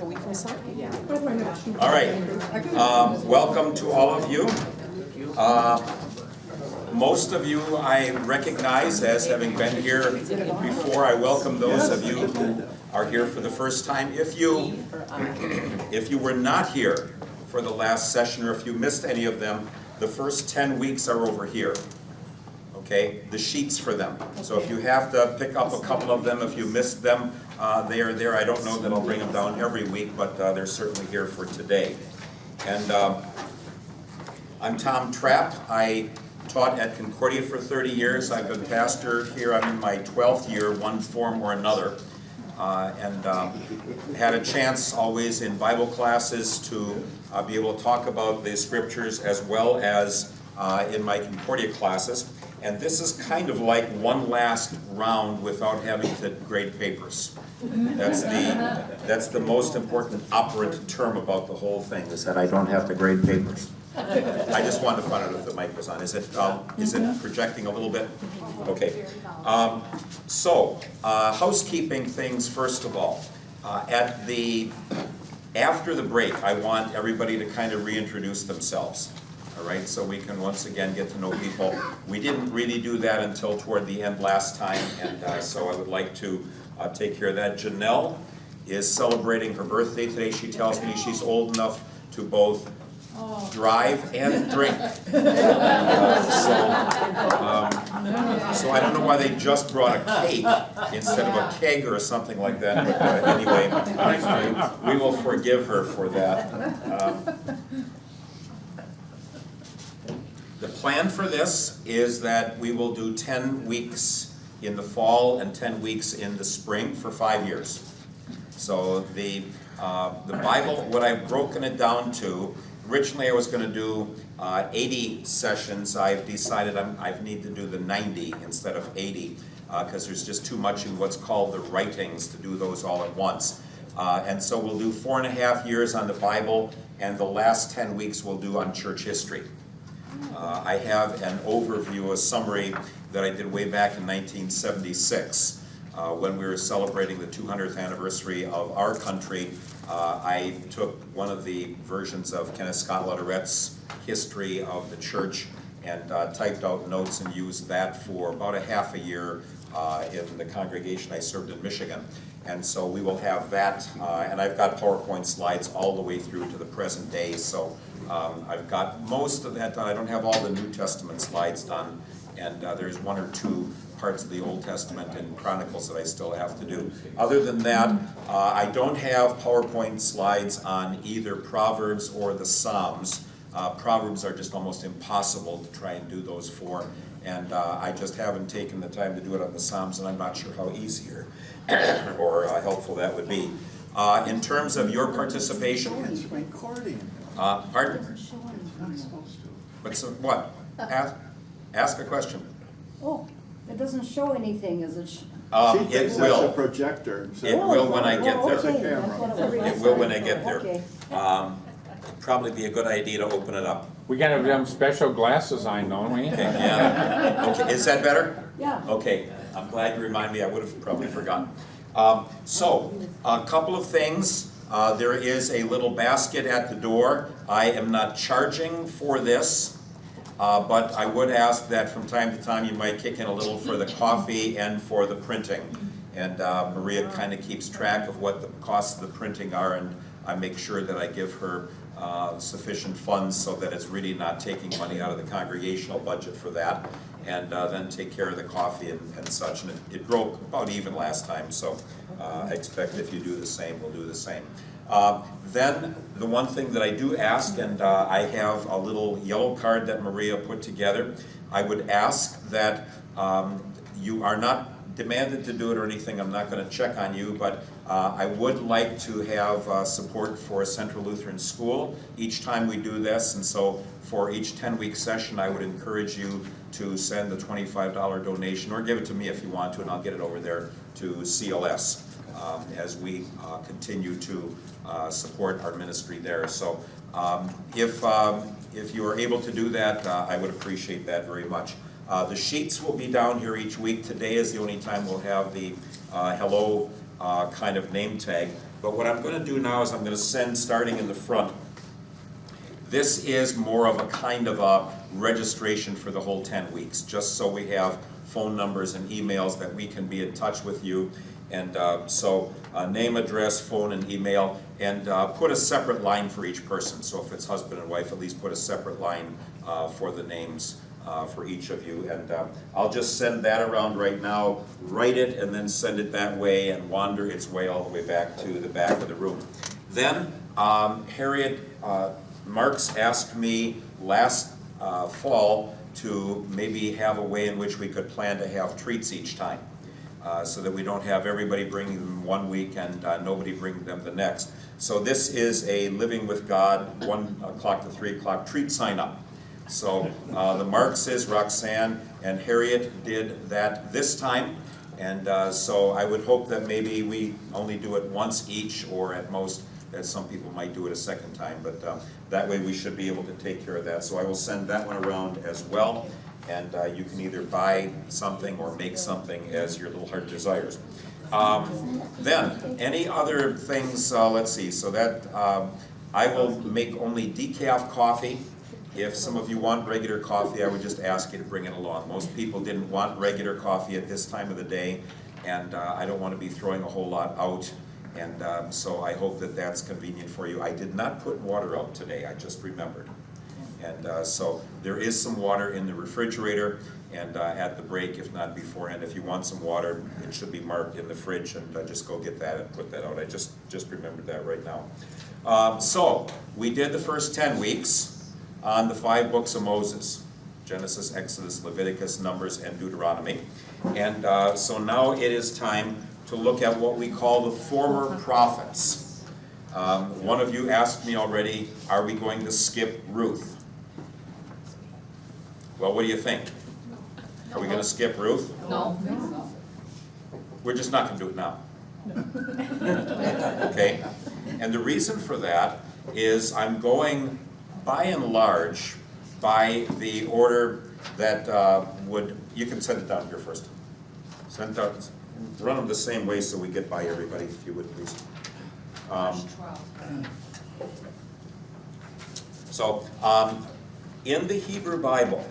So we can sign. All right, welcome to all of you. Most of you I recognize as having been here before. I welcome those of you who are here for the first time. If you were not here for the last session, or if you missed any of them, the first 10 weeks are over here. Okay, the sheets for them. So if you have to pick up a couple of them, if you missed them, they are there. I don't know that I'll bring them down every week, but they're certainly here for today. And I'm Tom Trapp. I taught at Concordia for 30 years. I've been pastor here. I'm in my 12th year, one form or another. And had a chance always in Bible classes to be able to talk about the scriptures as well as in my Concordia classes. And this is kind of like one last round without having to grade papers. That's the most important operant term about the whole thing, is that I don't have to grade papers. I just wanted to find out if the mic was on. Is it projecting a little bit? Okay. Housekeeping things first of all. After the break, I want everybody to kind of reintroduce themselves. All right, so we can once again get to know people. We didn't really do that until toward the end last time, and so I would like to take care of that. Janelle is celebrating her birthday today. She tells me she's old enough to both drive and drink. So I don't know why they just brought a cake instead of a keg or something like that. But anyway, we will forgive her for that. The plan for this is that we will do 10 weeks in the fall and 10 weeks in the spring for 5 years. So the Bible, what I've broken it down to, originally I was going to do 80 sessions. I've decided I need to do the 90 instead of 80 because there's just too much in what's called the writings to do those all at once. And so we'll do 4.5 years on the Bible, and the last 10 weeks we'll do on church history. I have an overview, a summary that I did way back in 1976 when we were celebrating the 200th anniversary of our country. I took one of the versions of Kenneth Scott Lutteret's History of the Church and typed out notes and used that for about a half a year in the congregation I served in Michigan. And so we will have that, and I've got PowerPoint slides all the way through to the present day, so I've got most of that done. I don't have all the New Testament slides done, and there's 1 or 2 parts of the Old Testament and Chronicles that I still have to do. Other than that, I don't have PowerPoint slides on either Proverbs or the Psalms. Proverbs are just almost impossible to try and do those for, and I just haven't taken the time to do it on the Psalms, and I'm not sure how easier or helpful that would be. In terms of your participation, pardon? What? Ask a question. Oh, it doesn't show anything, is it? It will. That's a projector. So It will when I get there. There's a camera. It will when I get there. Okay. Probably be a good idea to open it up. We gotta have special glasses on, don't we? Okay, yeah. Okay, is that better? Yeah. Okay, I'm glad you reminded me. I would have probably forgotten. So, a couple of things. There is a little basket at the door. I am not charging for this, but I would ask that from time to time you might kick in a little for the coffee and for the printing. And Maria kind of keeps track of what the costs of the printing are, and I make sure that I give her sufficient funds so that it's really not taking money out of the congregational budget for that, and then take care of the coffee and such. And it broke about even last time, so I expect if you do the same, we'll do the same. Then the one thing that I do ask, and I have a little yellow card that Maria put together, I would ask that you are not demanded to do it or anything. I'm not going to check on you, but I would like to have support for Central Lutheran School each time we do this, and so for each 10-week session I would encourage you to send the $25 donation, or give it to me if you want to, and I'll get it over there to CLS as we continue to support our ministry there. So if you are able to do that, I would appreciate that very much. The sheets will be down here each week. Today is the only time we'll have the hello kind of name tag. But what I'm gonna do now is I'm gonna send, starting in the front, this is more of a kind of a registration for the whole 10 weeks, just so we have phone numbers and emails that we can be in touch with you. And so name, address, phone, and email, and put a separate line for each person. So if it's husband and wife, at least put a separate line for the names for each of you. And I'll just send that around right now, write it, and then send it that way and wander its way all the way back to the back of the room. Then Harriet Marks asked me last fall to maybe have a way in which we could plan to have treats each time. So that we don't have everybody bringing them one week and nobody bringing them the next. So this is a Living with God 1 o'clock to 3 o'clock treat sign up. So the Markses, Roxanne and Harriet did that this time. And so I would hope that maybe we only do it once each, or at most that some people might do it a second time. But that way we should be able to take care of that. So I will send that one around as well. And you can either buy something or make something as your little heart desires. Then, any other things, let's see, so that I will make only decaf coffee. If some of you want regular coffee, I would just ask you to bring it along. Most people didn't want regular coffee at this time of the day, and I don't want to be throwing a whole lot out. And so I hope that that's convenient for you. I did not put water out today, I just remembered. And so there is some water in the refrigerator, and at the break, if not beforehand, if you want some water, it should be marked in the fridge, and just go get that and put that out. I just remembered that right now. So we did the first 10 weeks on the 5 books of Moses: Genesis, Exodus, Leviticus, Numbers, and Deuteronomy. And so now it is time to look at what we call the former prophets. One of you asked me already, are we going to skip Ruth? Well, what do you think? Are we going to skip Ruth? No. We're just not going to do it now. Okay? And the reason for that is I'm going, by and large, by the order that you can send it down here first. Send it down, run them the same way so we get by everybody, if you would please. So, in the Hebrew Bible,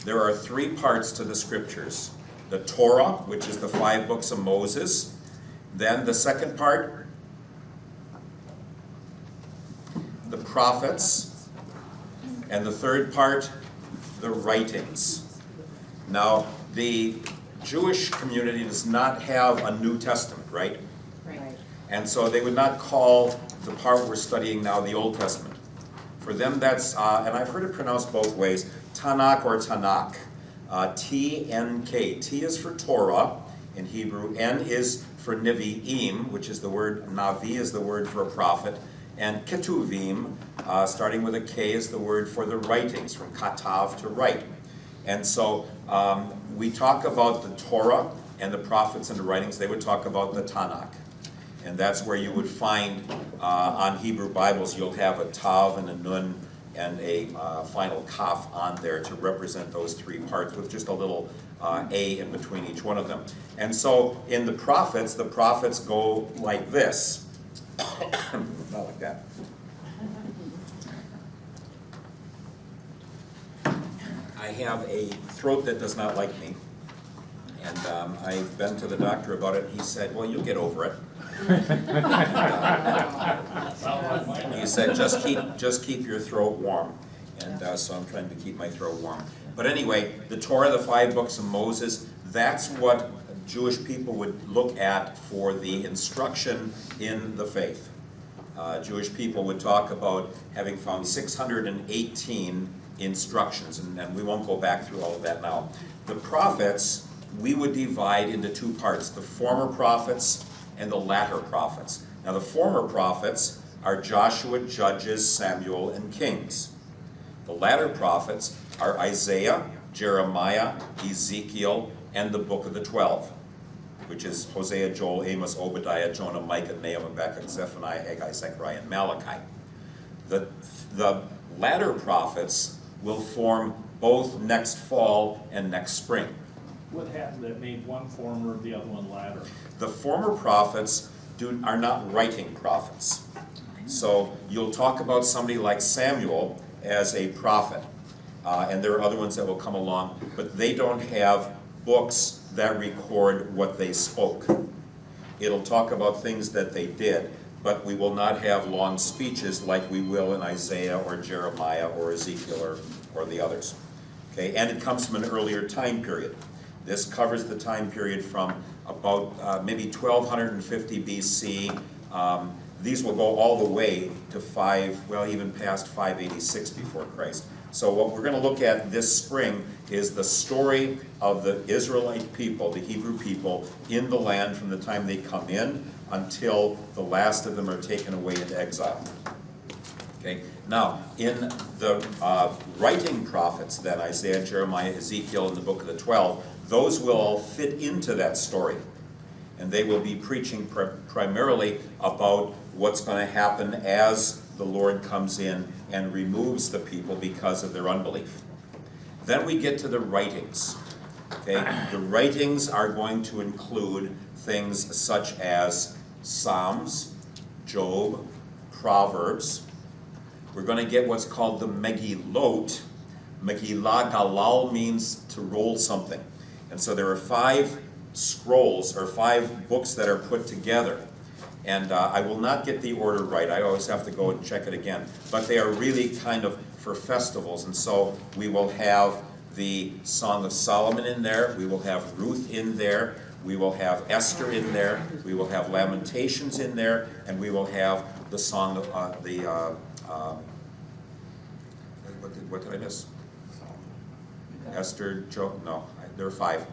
there are 3 parts to the scriptures. The Torah, which is the 5 books of Moses. Then the second part, the prophets. And the third part, the writings. Now, the Jewish community does not have a New Testament, right? Right. And so they would not call the part we're studying now the Old Testament. For them that's, and I've heard it pronounced both ways, Tanakh or Tanakh. T-N-K. T is for Torah in Hebrew. N is for Nevi'im, which is the word, Navi is the word for a prophet. And Ketuvim, starting with a K, is the word for the writings, from Katav, to write. And so we talk about the Torah and the prophets and the writings. They would talk about the Tanakh. And that's where you would find on Hebrew Bibles, you'll have a Tav and a Nun and a final Kaf on there to represent those 3 parts with just a little A in between each one of them. And so in the prophets go like this. Not like that. I have a throat that does not like me. And I've been to the doctor about it. He said, well, you'll get over it. He said, just keep your throat warm. And so I'm trying to keep my throat warm. But anyway, the Torah, the 5 books of Moses, that's what Jewish people would look at for the instruction in the faith. Jewish people would talk about having found 618 instructions, and we won't go back through all of that now. The prophets, we would divide into 2 parts, the former prophets and the latter prophets. Now the former prophets are Joshua, Judges, Samuel, and Kings. The latter prophets are Isaiah, Jeremiah, Ezekiel, and the book of the 12, which is Hosea, Joel, Amos, Obadiah, Jonah, Micah, Nahum, Habakkuk, Zephaniah, Haggai, Zechariah, and Malachi. The latter prophets will form both next fall and next spring. What happened that made one former, the other one latter? The former prophets are not writing prophets. So you'll talk about somebody like Samuel as a prophet, and there are other ones that will come along, but they don't have books that record what they spoke. It'll talk about things that they did, but we will not have long speeches like we will in Isaiah or Jeremiah or Ezekiel or the others. Okay, and it comes from an earlier time period. This covers the time period from about maybe 1250 BC. These will go all the way to even past 586 before Christ. So what we're going to look at this spring is the story of the Israelite people, the Hebrew people, in the land from the time they come in until the last of them are taken away into exile. Okay. Now, in the writing prophets then, Isaiah, Jeremiah, Ezekiel, and the book of the 12, those will all fit into that story. And they will be preaching primarily about what's going to happen as the Lord comes in and removes the people because of their unbelief. Then we get to the writings. Okay? The writings are going to include things such as Psalms, Job, Proverbs. We're going to get what's called the Megillot. Megillah Galal means to roll something. And so there are 5 scrolls or 5 books that are put together. And I will not get the order right. I always have to go and check it again. But they are really kind of for festivals. And so we will have the Song of Solomon in there. We will have Ruth in there. We will have Esther in there. We will have Lamentations in there. And we will have the song of what did I miss? Esther, Job, no, there are 5.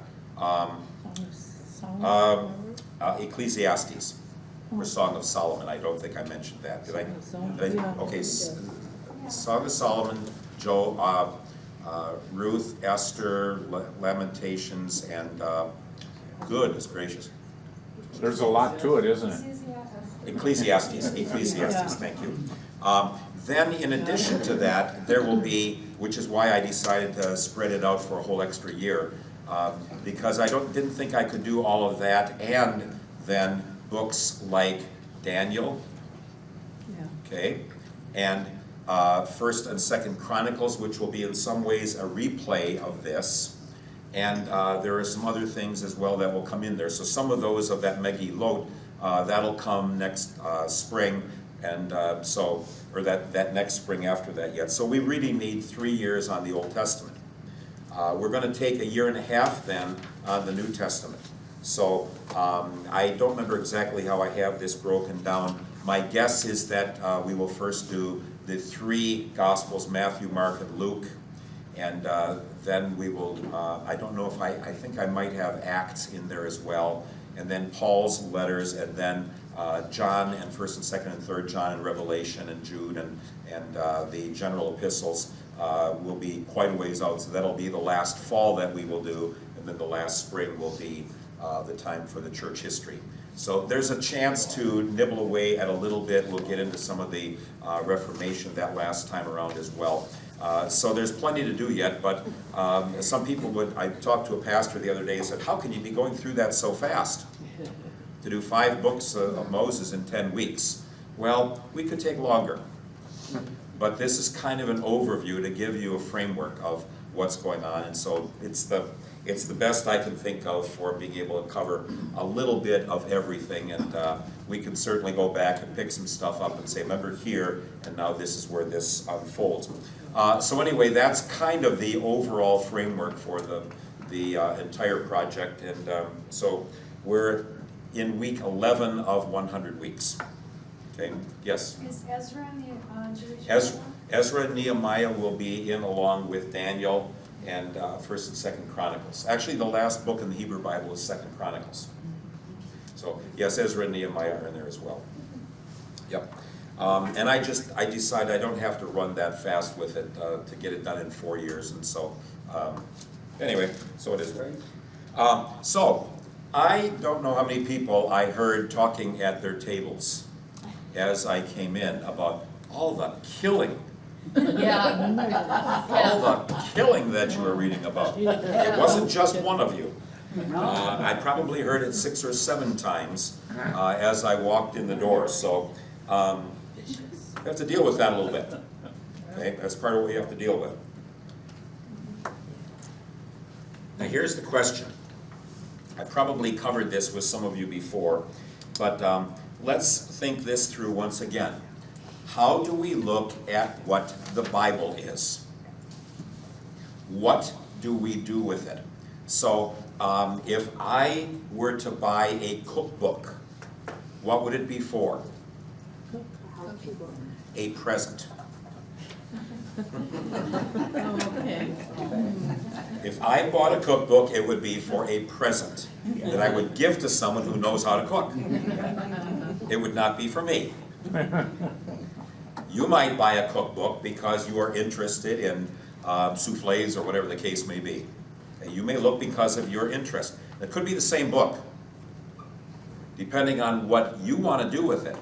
Ecclesiastes, or Song of Solomon. I don't think I mentioned that. Did I? Okay, Song of Solomon, Job, Ruth, Esther, Lamentations, and goodness gracious. There's a lot to it, isn't it? Ecclesiastes, thank you. Then in addition to that, there will be, which is why I decided to spread it out for a whole extra year, because I didn't think I could do all of that, and then books like Daniel, okay, and 1st and 2nd Chronicles, which will be in some ways a replay of this, and there are some other things as well that will come in there. So some of those of that Megillot, that'll come next spring, and or that next spring after that yet. So we really need 3 years on the Old Testament. We're going to take a year and a half then on the New Testament. So I don't remember exactly how I have this broken down. My guess is that we will first do the 3 Gospels, Matthew, Mark, and Luke. And then we will, I don't know if I think I might have Acts in there as well. And then Paul's letters, and then John and 1st and 2nd and 3rd John and Revelation and Jude and the general epistles will be quite a ways out. So that'll be the last fall that we will do, and then the last spring will be the time for the church history. So there's a chance to nibble away at a little bit. We'll get into some of the Reformation that last time around as well. So there's plenty to do yet, but some people I talked to a pastor the other day and said, how can you be going through that so fast? To do 5 books of Moses in 10 weeks. Well, we could take longer. But this is kind of an overview to give you a framework of what's going on, and so it's the best I can think of for being able to cover a little bit of everything, and we can certainly go back and pick some stuff up and say, remember here, and now this is where this unfolds. So anyway, that's kind of the overall framework for the entire project, and so we're in week 11 of 100 weeks. Okay, yes? Is Ezra and the Jewish Ezra and Nehemiah will be in along with Daniel and 1st and 2nd Chronicles. Actually, the last book in the Hebrew Bible is 2nd Chronicles. So, yes, Ezra and Nehemiah are in there as well. Yep. And I decided I don't have to run that fast with it to get it done in 4 years, and so, anyway, so it is. So, I don't know how many people I heard talking at their tables as I came in about all the killing. Yeah. All the killing that you were reading about. It wasn't just one of you. I probably heard it 6 or 7 times as I walked in the door, so I have to deal with that a little bit. Okay, that's part of what we have to deal with. Now here's the question. I probably covered this with some of you before, but let's think this through once again. How do we look at what the Bible is? What do we do with it? So if I were to buy a cookbook, what would it be for? A present. Okay. If I bought a cookbook, it would be for a present that I would give to someone who knows how to cook. It would not be for me. You might buy a cookbook because you are interested in souffles or whatever the case may be. You may look because of your interest. It could be the same book. Depending on what you want to do with it,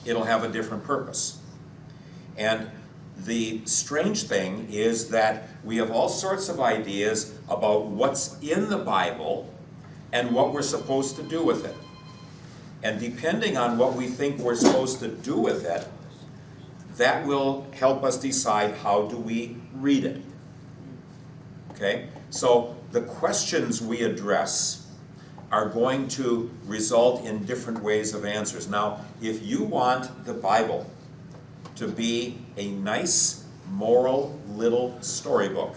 it'll have a different purpose. And the strange thing is that we have all sorts of ideas about what's in the Bible and what we're supposed to do with it. And depending on what we think we're supposed to do with it, that will help us decide how do we read it. Okay? So the questions we address are going to result in different ways of answers. Now, if you want the Bible to be a nice, moral little storybook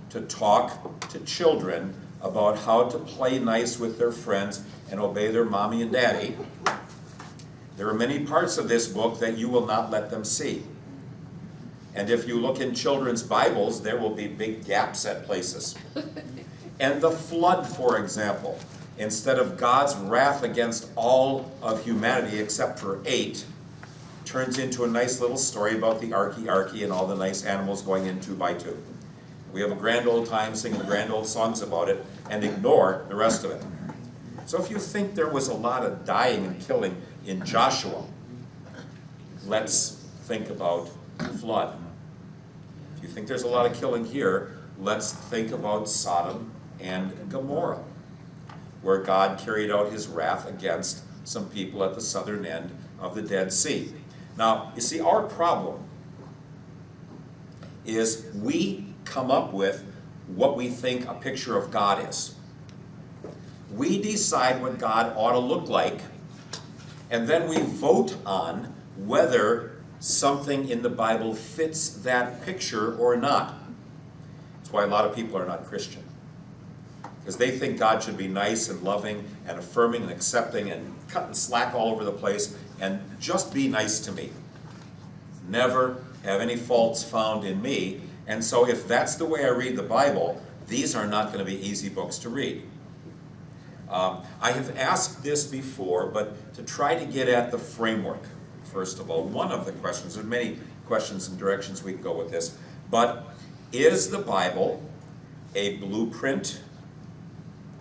to talk to children about how to play nice with their friends and obey their mommy and daddy, there are many parts of this book that you will not let them see. And if you look in children's Bibles, there will be big gaps at places. And the flood, for example, instead of God's wrath against all of humanity except for 8, turns into a nice little story about the Arky and all the nice animals going in 2 by 2. We have a grand old time singing grand old songs about it and ignore the rest of it. So if you think there was a lot of dying and killing in Joshua, let's think about the flood. If you think there's a lot of killing here, let's think about Sodom and Gomorrah, where God carried out his wrath against some people at the southern end of the Dead Sea. Now, you see, our problem is we come up with what we think a picture of God is. We decide what God ought to look like, and then we vote on whether something in the Bible fits that picture or not. That's why a lot of people are not Christian. Because they think God should be nice and loving and affirming and accepting and cutting slack all over the place and just be nice to me. Never have any faults found in me. And so if that's the way I read the Bible, these are not going to be easy books to read. I have asked this before, but to try to get at the framework, first of all, one of the questions, there are many questions and directions we can go with this, but is the Bible a blueprint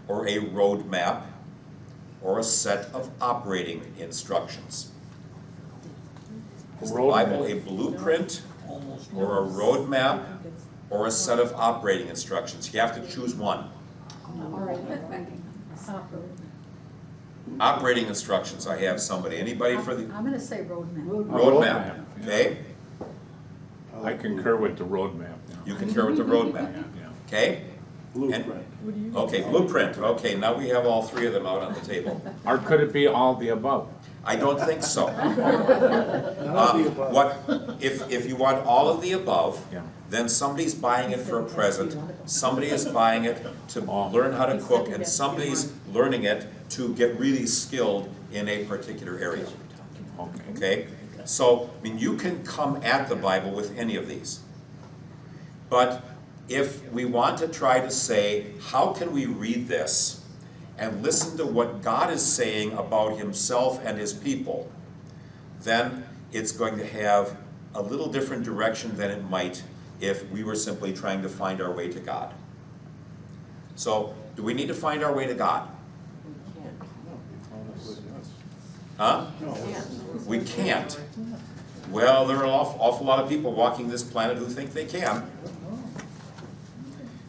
or a roadmap or a set of operating instructions? Is the Bible a blueprint or a roadmap or a set of operating instructions? You have to choose one. Operating instructions, I have somebody. Anybody for the I'm gonna say roadmap. roadmap? Okay, I concur with the roadmap. you concur with the roadmap. Yeah. Okay? Blueprint. Okay, blueprint. Okay, now we have all 3 of them out on the table. Or could it be all the above? I don't think so. None of the above. What, if you want all of the above, Yeah. then somebody's buying it for a present, somebody is buying it to learn how to cook, and somebody's learning it to get really skilled in a particular area. Okay. Okay? So, I mean, you can come at the Bible with any of these. But if we want to try to say, how can we read this and listen to what God is saying about himself and his people, then it's going to have a little different direction than it might if we were simply trying to find our way to God. So, do we need to find our way to God? Huh? We can't. Well, there are an awful lot of people walking this planet who think they can.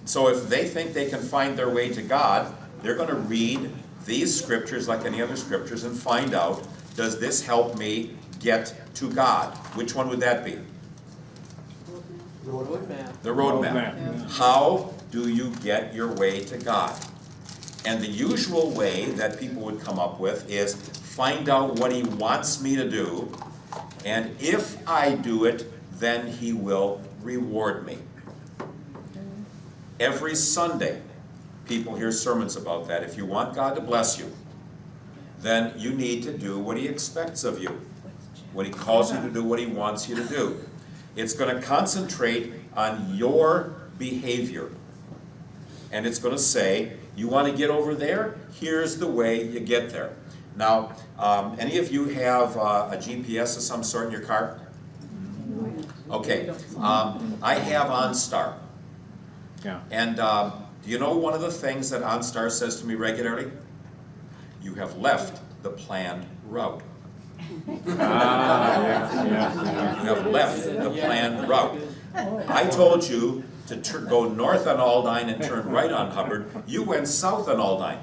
So if they think they can find their way to God, they're going to read these scriptures like any other scriptures and find out, does this help me get to God? Which one would that be? The roadmap. How do you get your way to God? And the usual way that people would come up with is find out what He wants me to do, and if I do it, then He will reward me. Every Sunday, people hear sermons about that. If you want God to bless you, then you need to do what He expects of you, what He calls you to do, what He wants you to do. It's going to concentrate on your behavior. And it's going to say, you want to get over there? Here's the way you get there. Now, any of you have a GPS of some sort in your car? Okay. I have OnStar. Yeah. And do you know one of the things that OnStar says to me regularly? You have left the planned route. Yeah. You have left the planned route. I told you to go north on Aldine and turn right on Hubbard. You went south on Aldine.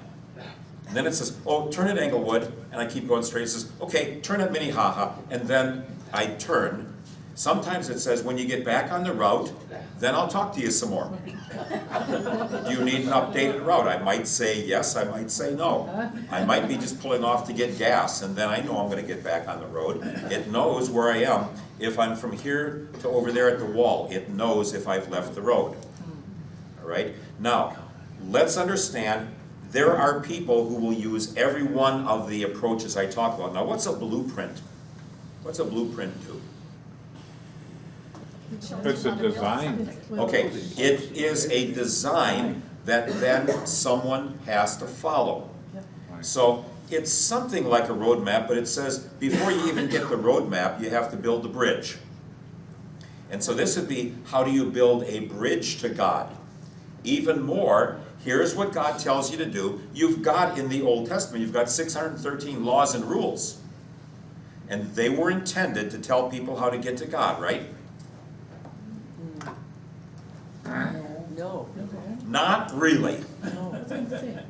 And then it says, oh, turn at Englewood, and I keep going straight. It says, okay, turn at Minnehaha, and then I turn. Sometimes it says, when you get back on the route, then I'll talk to you some more. Do you need an updated route? I might say yes, I might say no. I might be just pulling off to get gas, and then I know I'm going to get back on the road. It knows where I am. If I'm from here to over there at the wall, it knows if I've left the road. All right? Now, let's understand, there are people who will use every one of the approaches I talk about. Now, what's a blueprint? What's a blueprint do? It's a design. Okay, it is a design that then someone has to follow. So it's something like a roadmap, but it says before you even get the roadmap, you have to build the bridge. And so this would be, how do you build a bridge to God? Even more, here's what God tells you to do. You've got in the Old Testament, you've got 613 laws and rules. And they were intended to tell people how to get to God, right? No. Not really.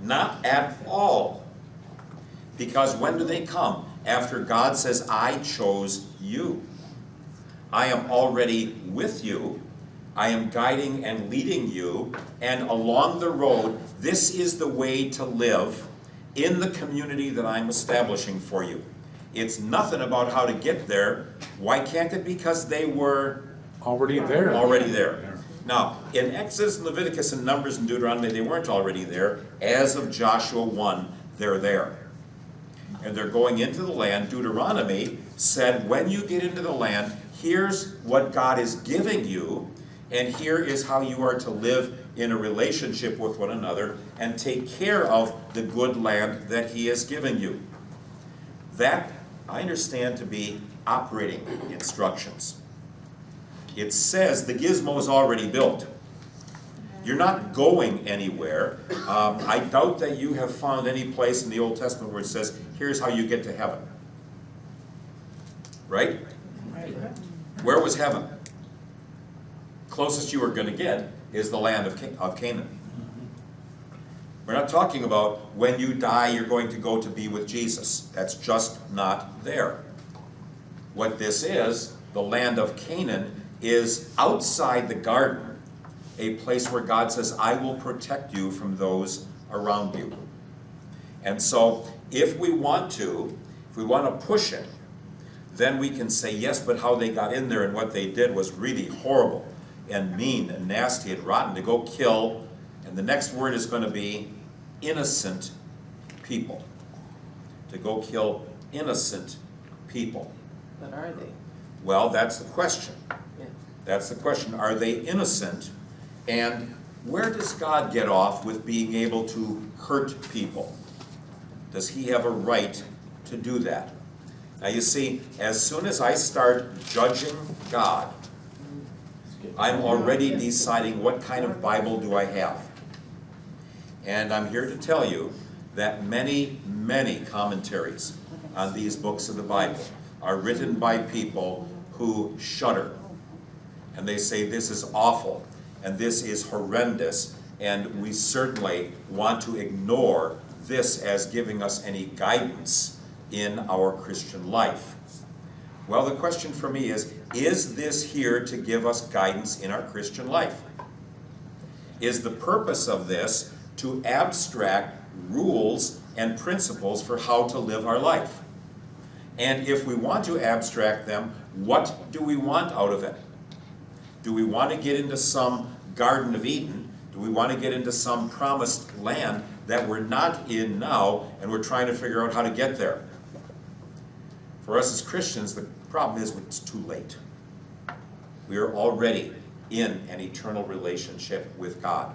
Not at all. Because when do they come? After God says, I chose you. I am already with you. I am guiding and leading you. And along the road, this is the way to live in the community that I'm establishing for you. It's nothing about how to get there. Why can't it? Because they were Already there. already there. Now, in Exodus, Leviticus, and Numbers, and Deuteronomy, they weren't already there. As of Joshua 1, they're there. And they're going into the land. Deuteronomy said, when you get into the land, here's what God is giving you, and here is how you are to live in a relationship with one another and take care of the good land that He has given you. That, I understand to be operating instructions. It says the gizmo is already built. You're not going anywhere. I doubt that you have found any place in the Old Testament where it says, here's how you get to heaven. Right? Where was heaven? Closest you are going to get is the land of Canaan. We're not talking about when you die you're going to go to be with Jesus. That's just not there. What this is, the land of Canaan, is outside the garden, a place where God says, I will protect you from those around you. And so if we want to push it, then we can say, yes, but how they got in there and what they did was really horrible and mean and nasty and rotten, to go kill, and the next word is going to be innocent people. To go kill innocent people. But are they? Well, that's the question. Yeah. That's the question. Are they innocent? And where does God get off with being able to hurt people? Does He have a right to do that? Now you see, as soon as I start judging God, I'm already deciding what kind of Bible do I have. And I'm here to tell you that many, many commentaries on these books of the Bible are written by people who shudder. And they say this is awful, and this is horrendous, And we certainly want to ignore this as giving us any guidance in our Christian life. Well, the question for me is this here to give us guidance in our Christian life? Is the purpose of this to abstract rules and principles for how to live our life? And if we want to abstract them, what do we want out of it? Do we want to get into some Garden of Eden? Do we want to get into some promised land that we're not in now and we're trying to figure out how to get there? For us as Christians, the problem is it's too late. We are already in an eternal relationship with God.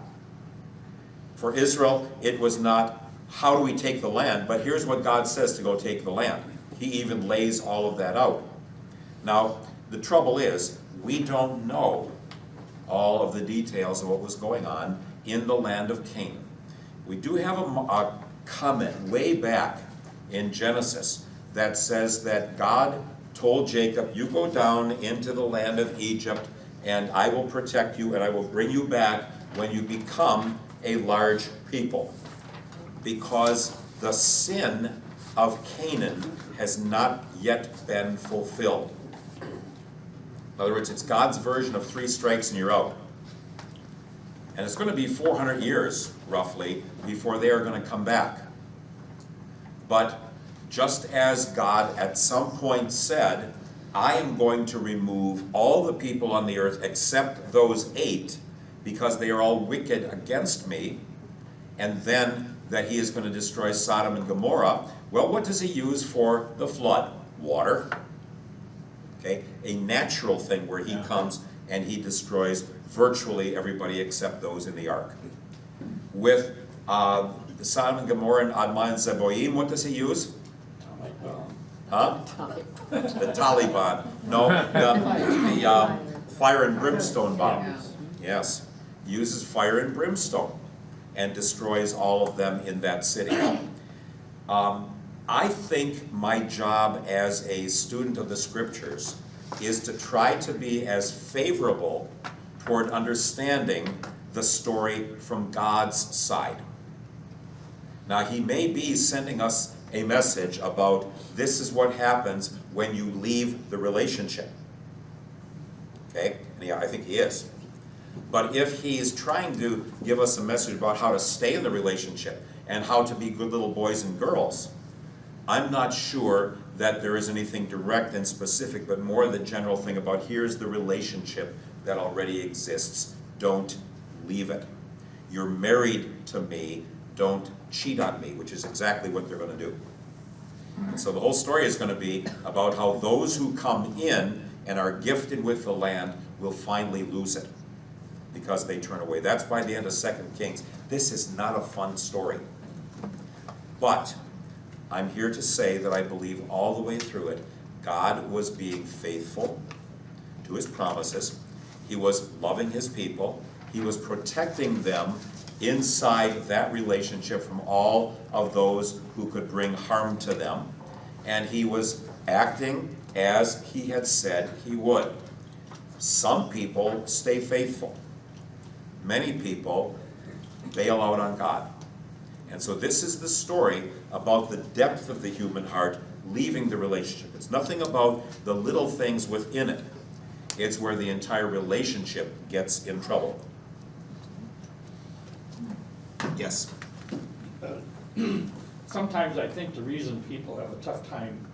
For Israel, it was not, how do we take the land? But here's what God says to go take the land. He even lays all of that out. Now, the trouble is, we don't know all of the details of what was going on in the land of Canaan. We do have a comment way back in Genesis that says that God told Jacob, you go down into the land of Egypt, and I will protect you, and I will bring you back when you become a large people. Because the sin of Canaan has not yet been fulfilled. In other words, it's God's version of 3 strikes and you're out. And it's going to be 400 years, roughly, before they are going to come back. But just as God at some point said, I am going to remove all the people on the earth except those 8, because they are all wicked against me, and then that he is going to destroy Sodom and Gomorrah. Well, what does he use for the flood? Water. Okay, a natural thing where he comes and he destroys virtually everybody except those in the ark. With Sodom and Gomorrah and Admah and Zeboim, what does he use? Huh? The Taliban. No, the fire and brimstone bomb. Yes, he uses fire and brimstone and destroys all of them in that city. I think my job as a student of the Scriptures is to try to be as favorable toward understanding the story from God's side. Now, he may be sending us a message about this is what happens when you leave the relationship. Okay? And yeah, I think he is. But if he's trying to give us a message about how to stay in the relationship and how to be good little boys and girls, I'm not sure that there is anything direct and specific, but more the general thing about here's the relationship that already exists. Don't leave it. You're married to me. Don't cheat on me, which is exactly what they're going to do. And so the whole story is going to be about how those who come in and are gifted with the land will finally lose it because they turn away. That's by the end of 2 Kings. This is not a fun story. But I'm here to say that I believe all the way through it, God was being faithful to his promises. He was loving his people. He was protecting them inside that relationship from all of those who could bring harm to them. And he was acting as he had said he would. Some people stay faithful. Many people bail out on God. And so this is the story about the depth of the human heart leaving the relationship. It's nothing about the little things within it. It's where the entire relationship gets in trouble. Yes? Sometimes I think the reason people have a tough time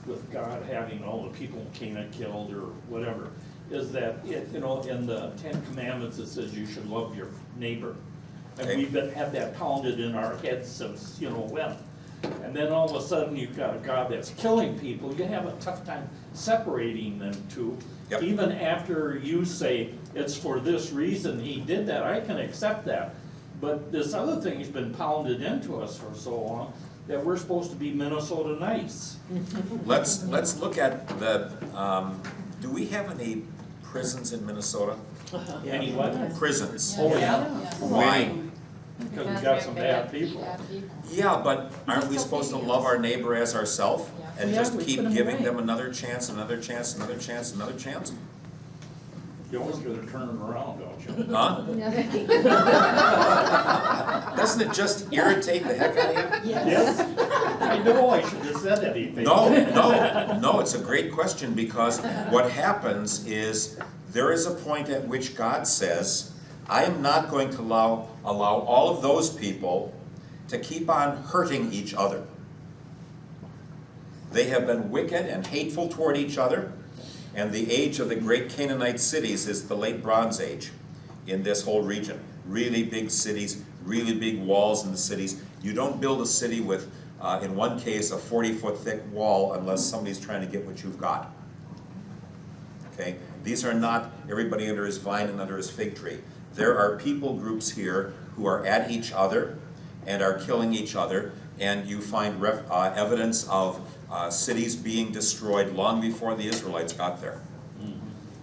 with God having all the people in Canaan killed or whatever is that it, in the 10 Commandments it says you should love your neighbor. And Okay. we've had that pounded in our heads since, when. And then all of a sudden you've got a God that's killing people. You have a tough time separating them two. Yep. Even after you say it's for this reason he did that, I can accept that. But this other thing has been pounded into us for so long that we're supposed to be Minnesota nice. Let's look at the, do we have any prisons in Minnesota? Any what? Prisons. Oh, yeah. Why? Because we got some bad people. Yeah, but aren't we supposed to love our neighbor as ourselves? And Yeah, just we keep put 'em giving away. them another chance, another chance, another chance, another chance? You always gotta turn it around, don't you? Huh? Doesn't it just irritate the heck out of you? Yes. I know I should have said anything. No, it's a great question, because what happens is there is a point at which God says, I am not going to allow all of those people to keep on hurting each other. They have been wicked and hateful toward each other, and the age of the great Canaanite cities is the late Bronze Age in this whole region. Really big cities, really big walls in the cities. You don't build a city with, in one case, a 40-foot thick wall unless somebody's trying to get what you've got. Okay? These are not everybody under his vine and under his fig tree. There are people groups here who are at each other and are killing each other, and you find evidence of cities being destroyed long before the Israelites got there.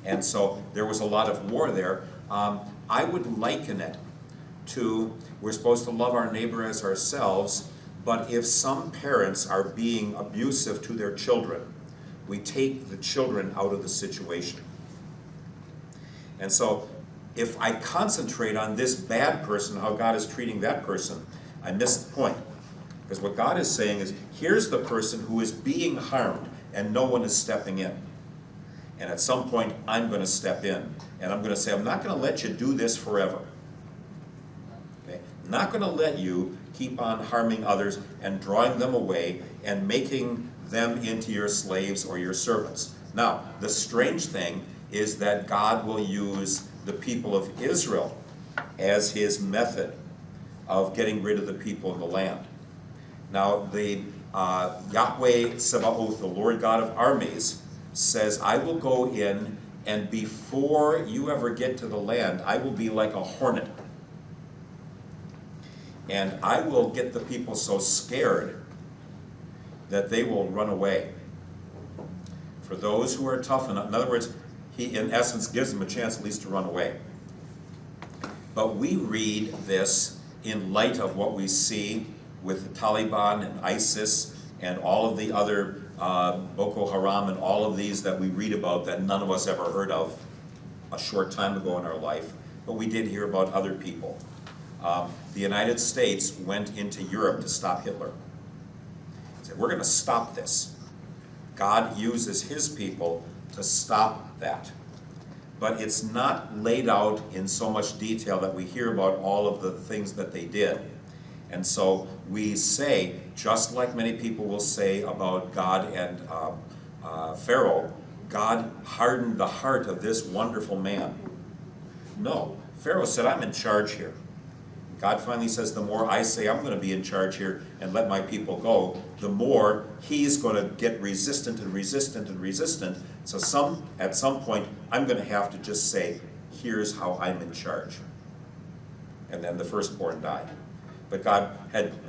And so there was a lot of war there. I would liken it to, we're supposed to love our neighbor as ourselves, but if some parents are being abusive to their children, we take the children out of the situation. And so if I concentrate on this bad person, how God is treating that person, I miss the point. Because what God is saying is, here's the person who is being harmed and no one is stepping in. And at some point, I'm going to step in. And I'm going to say, I'm not going to let you do this forever. Okay? I'm not going to let you keep on harming others and drawing them away and making them into your slaves or your servants. Now, the strange thing is that God will use the people of Israel as his method of getting rid of the people in the land. Now, the Yahweh Sabaoth, the Lord God of armies, says, I will go in, and before you ever get to the land, I will be like a hornet. And I will get the people so scared that they will run away. For those who are tough enough, in other words, he in essence gives them a chance at least to run away. But we read this in light of what we see with the Taliban and ISIS and all of the other Boko Haram and all of these that we read about that none of us ever heard of a short time ago in our life, but we did hear about other people. The United States went into Europe to stop Hitler. Said, we're going to stop this. God uses his people to stop that. But it's not laid out in so much detail that we hear about all of the things that they did. And so we say, just like many people will say about God and Pharaoh, God hardened the heart of this wonderful man. No, Pharaoh said, I'm in charge here. God finally says, the more I say I'm going to be in charge here and let my people go, the more he's going to get resistant and resistant and resistant. So at some point, I'm going to have to just say, here's how I'm in charge. And then the firstborn died. But God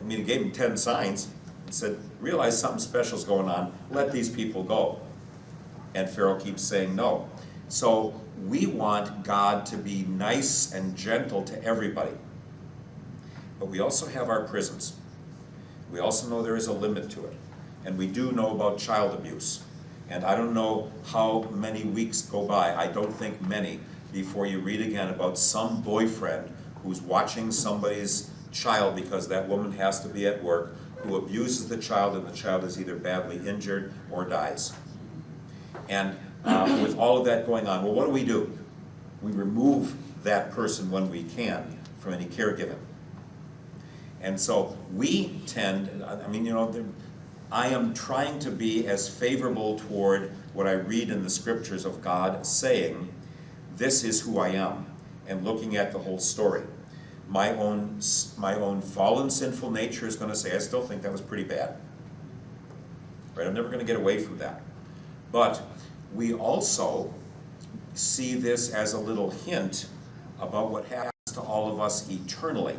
he gave him 10 signs and said, realize something special is going on, let these people go. And Pharaoh keeps saying no. So we want God to be nice and gentle to everybody. But we also have our prisons. We also know there is a limit to it. And we do know about child abuse. And I don't know how many weeks go by, I don't think many, before you read again about some boyfriend who's watching somebody's child because that woman has to be at work, who abuses the child, and the child is either badly injured or dies. And with all of that going on, well, what do? We remove that person when we can from any caregiving. And so we tend, I am trying to be as favorable toward what I read in the scriptures of God saying, this is who I am, and looking at the whole story. My own fallen sinful nature is going to say, I still think that was pretty bad. Right? I'm never going to get away from that. But we also see this as a little hint about what happens to all of us eternally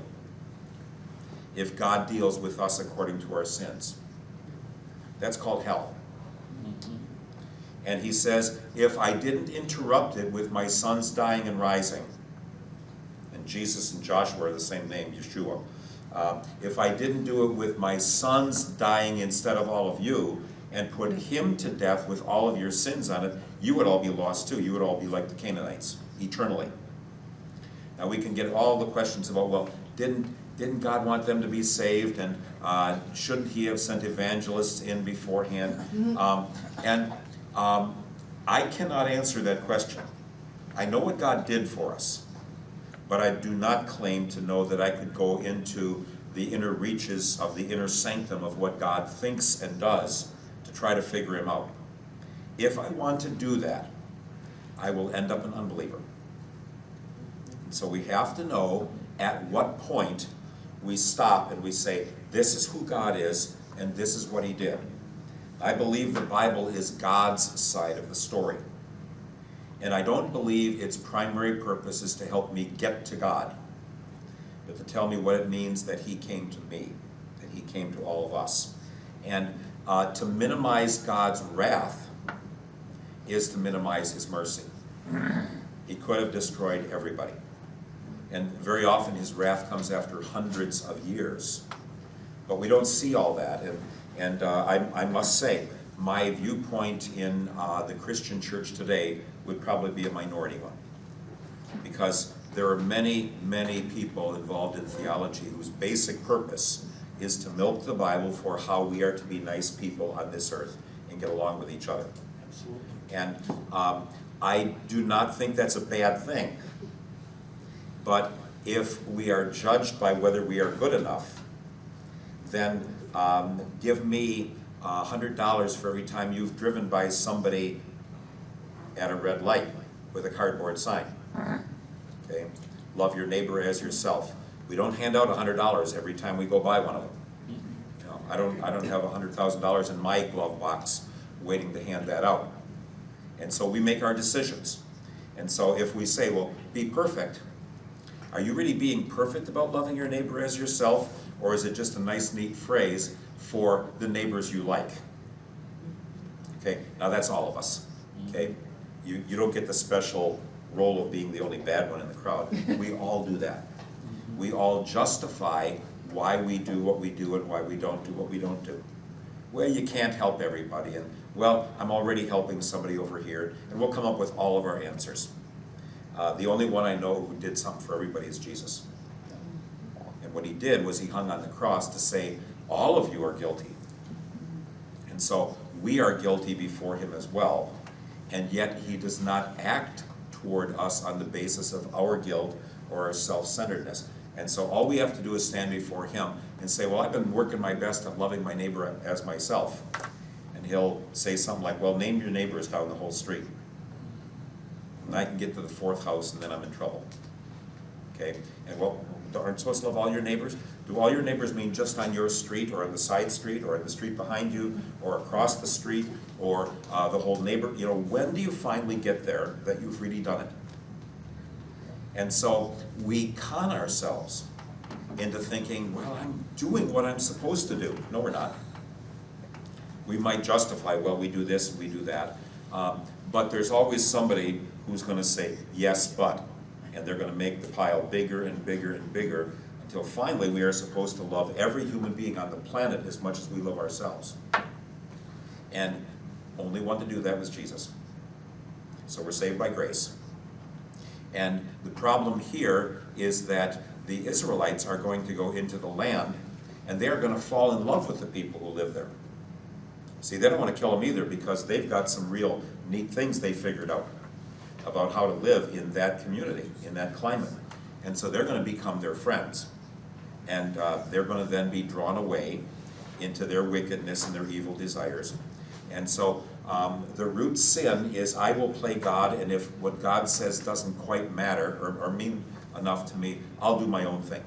if God deals with us according to our sins. That's called hell. And he says, if I didn't interrupt it with my sons dying and rising, and Jesus and Joshua are the same name, Yeshua, if I didn't do it with my sons dying instead of all of you, and put him to death with all of your sins on it, you would all be lost too. You would all be like the Canaanites. eternally. Now, we can get all the questions about, well, didn't God want them to be saved, and shouldn't he have sent evangelists in beforehand? I cannot answer that question. I know what God did for us, but I do not claim to know that I could go into the inner reaches of the inner sanctum of what God thinks and does to try to figure him out. If I want to do that, I will end up an unbeliever. So we have to know at what point we stop and we say, this is who God is and this is what he did. I believe the Bible is God's side of the story. And I don't believe its primary purpose is to help me get to God, but to tell me what it means that he came to me, that he came to all of us. And to minimize God's wrath is to minimize his mercy. He could have destroyed everybody. And very often his wrath comes after hundreds of years. But we don't see all that. And I must say, my viewpoint in the Christian church today would probably be a minority one. Because there are many, many people involved in theology whose basic purpose is to milk the Bible for how we are to be nice people on this earth and get along with each other. Absolutely. And I do not think that's a bad thing. But if we are judged by whether we are good enough, then give me $100 for every time you've driven by somebody at a red light with a cardboard sign. Okay? Love your neighbor as yourself. We don't hand out $100 every time we go by one of them. You know, I don't have $100,000 in my glove box waiting to hand that out. And so we make our decisions. And so if we say, well, be perfect, are you really being perfect about loving your neighbor as yourself, or is it just a nice, neat phrase for the neighbors you like? Okay, now that's all of us. Okay, you don't get the special role of being the only bad one in the crowd. We all do that. We all justify why we do what we do and why we don't do what we don't do. Well, you can't help everybody, and well, I'm already helping somebody over here, and we'll come up with all of our answers. The only one I know who did something for everybody is Jesus. And what he did was he hung on the cross to say, all of you are guilty. And so we are guilty before him as well, and yet he does not act toward us on the basis of our guilt or our self-centeredness. And so all we have to do is stand before him and say, well, I've been working my best at loving my neighbor as myself. And he'll say something like, well, name your neighbors down the whole street. And I can get to the fourth house and then I'm in trouble. Okay? And well, aren't supposed to love all your neighbors? Do all your neighbors mean just on your street or on the side street or in the street behind you or across the street or the whole neighbor? You know, when do you finally get there that you've really done it? And so we con ourselves into thinking, well, I'm doing what I'm supposed to do. No, we're not. We might justify, well, we do this and we do that. But there's always somebody who's going to say, yes, but. And they're going to make the pile bigger and bigger and bigger until finally we are supposed to love every human being on the planet as much as we love ourselves. And only one to do that was Jesus. So we're saved by grace. And the problem here is that the Israelites are going to go into the land and they are going to fall in love with the people who live there. See, they don't want to kill them either because they've got some real neat things they figured out about how to live in that community, in that climate. And so they're going to become their friends. And they're going to then be drawn away into their wickedness and their evil desires. And so the root sin is I will play God, and if what God says doesn't quite matter or mean enough to me, I'll do my own thing.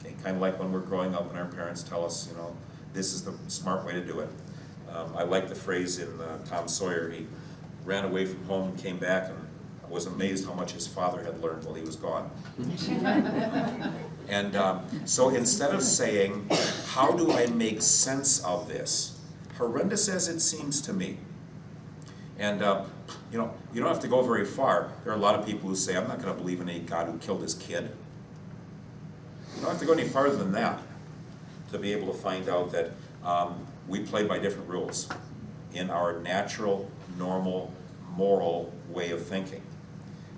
Okay, kind of like when we're growing up and our parents tell us, you know, this is the smart way to do it. I like the phrase in Tom Sawyer. He ran away from home and came back and was amazed how much his father had learned while he was gone. And so instead of saying, how do I make sense of this, horrendous as it seems to me, and you know, you don't have to go very far. There are a lot of people who say, I'm not going to believe in a God who killed his kid. You don't have to go any farther than that to be able to find out that we play by different rules in our natural, normal, moral way of thinking.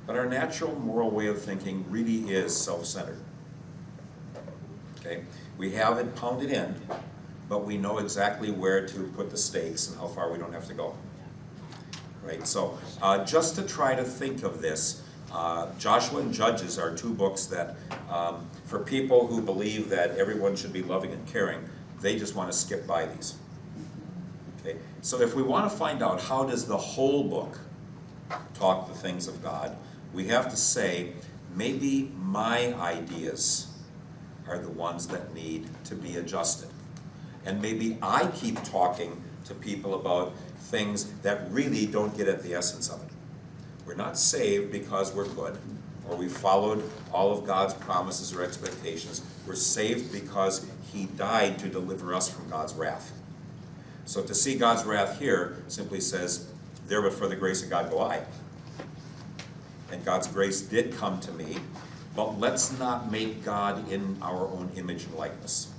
But our natural moral way of thinking really is self-centered. Okay? We have it pounded in, but we know exactly where to put the stakes and how far we don't have to go. Right? So just to try to think of this, Joshua and Judges are two books that, for people who believe that everyone should be loving and caring, they just want to skip by these. Okay? So if we want to find out how does the whole book talk the things of God, we have to say, maybe my ideas are the ones that need to be adjusted. And maybe I keep talking to people about things that really don't get at the essence of it. We're not saved because we're good, or we followed all of God's promises or expectations. We're saved because He died to deliver us from God's wrath. So to see God's wrath here simply says, there but for the grace of God go I. And God's grace did come to me, but let's not make God in our own image and likeness.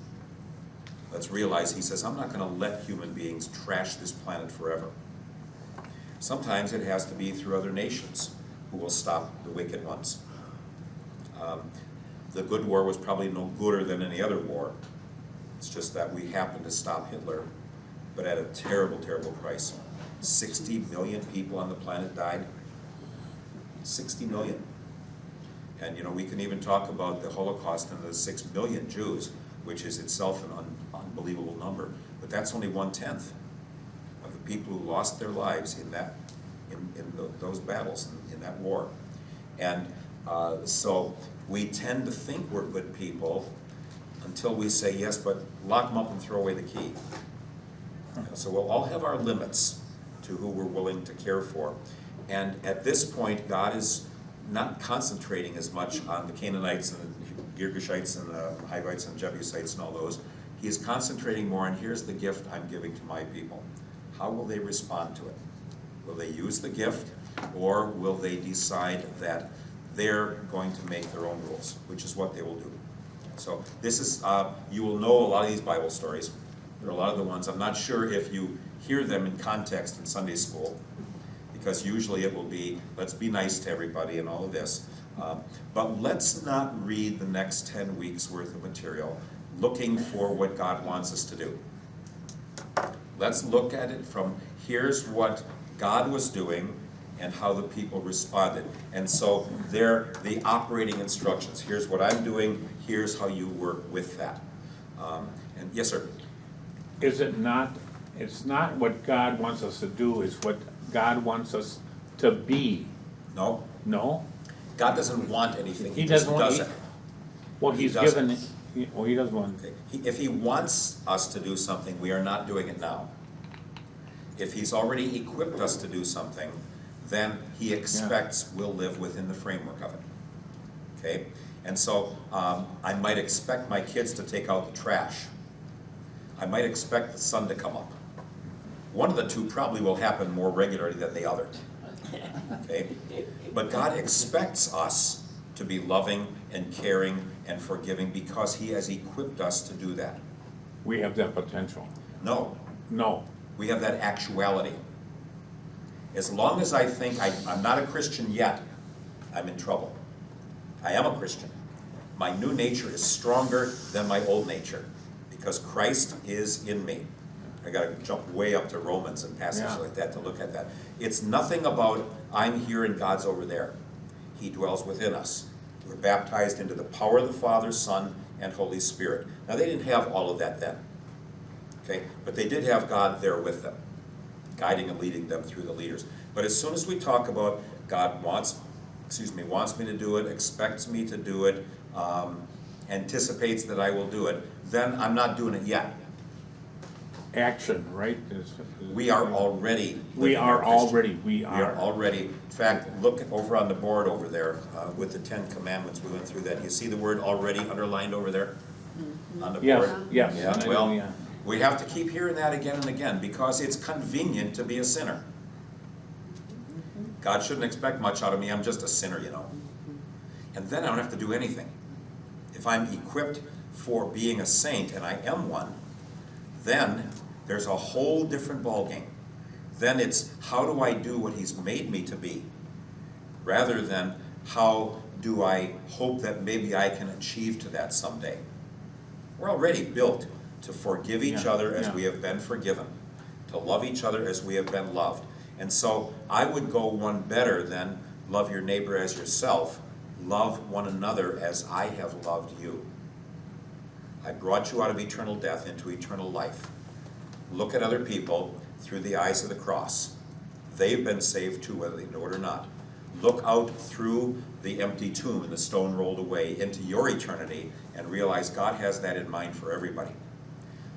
Let's realize He says, I'm not going to let human beings trash this planet forever. Sometimes it has to be through other nations who will stop the wicked ones. The good war was probably no gooder than any other war. It's just that we happened to stop Hitler, but at a terrible, terrible price. 60 million people on the planet died. 60 million. And you know, we can even talk about the Holocaust and the 6 million Jews, which is itself an unbelievable number. But that's only 1/10 of the people who lost their lives in that, those battles, in that war. And so we tend to think we're good people until we say, yes, but lock them up and throw away the key. So we'll all have our limits to who we're willing to care for. And at this point, God is not concentrating as much on the Canaanites and the Girgashites and the Hivites and Jebusites and all those. He is concentrating more on, here's the gift I'm giving to my people. How will they respond to it? Will they use the gift, or will they decide that they're going to make their own rules, which is what they will do. So this is, you will know a lot of these Bible stories. There are a lot of the ones, I'm not sure if you hear them in context in Sunday school, because usually it will be, let's be nice to everybody and all of this. But let's not read the next 10 weeks worth of material looking for what God wants us to do. Let's look at it from, here's what God was doing and how the people responded. And so they're the operating instructions. Here's what I'm doing, here's how you work with that. And yes, sir? Is it not, it's not what God wants us to do, it's what God wants us to be. No? No? God doesn't want anything, He He just doesn't want- does it. Well, He He's doesn't. given, well, He doesn't want, If He wants us to do something, we are not doing it now. If He's already equipped us to do something, then He expects we'll live within the framework of it. Okay? And so I might expect my kids to take out the trash. I might expect the sun to come up. One of the two probably will happen more regularly than the other. Okay? But God expects us to be loving and caring and forgiving because He has equipped us to do that. we have that potential. No, No. we have that actuality. As long as I think I'm not a Christian yet, I'm in trouble. I am a Christian. My new nature is stronger than my old nature because Christ is in me. I got to jump way up to Romans and passages like that to look at that. It's nothing about I'm here and God's over there. He dwells within us. We're baptized into the power of the Father, Son, and Holy Spirit. Now they didn't have all of that then, okay? But they did have God there with them, guiding and leading them through the leaders. But as soon as we talk about God wants me to do it, expects me to do it, anticipates that I will do it, then I'm not doing it yet. Action, right? We are already We living are our Christian- already, We are already, in fact, look over on the board over there with the 10 Commandments. We went through that. You see the word already underlined over there on the board? Yes, yes. Yeah, I know, well, yeah. we have to keep hearing that again and again because it's convenient to be a sinner. God shouldn't expect much out of me. I'm just a sinner, you know. And then I don't have to do anything. If I'm equipped for being a saint, and I am one, then there's a whole different ballgame. Then it's, how do I do what He's made me to be? rather than how do I hope that maybe I can achieve to that someday. We're already built to forgive each Yeah, other as yeah. we have been forgiven, to love each other as we have been loved. And so I would go one better than love your neighbor as yourself. Love one another as I have loved you. I brought you out of eternal death into eternal life. Look at other people through the eyes of the cross. They've been saved too, whether they know it or not. Look out through the empty tomb and the stone rolled away into your eternity and realize God has that in mind for everybody.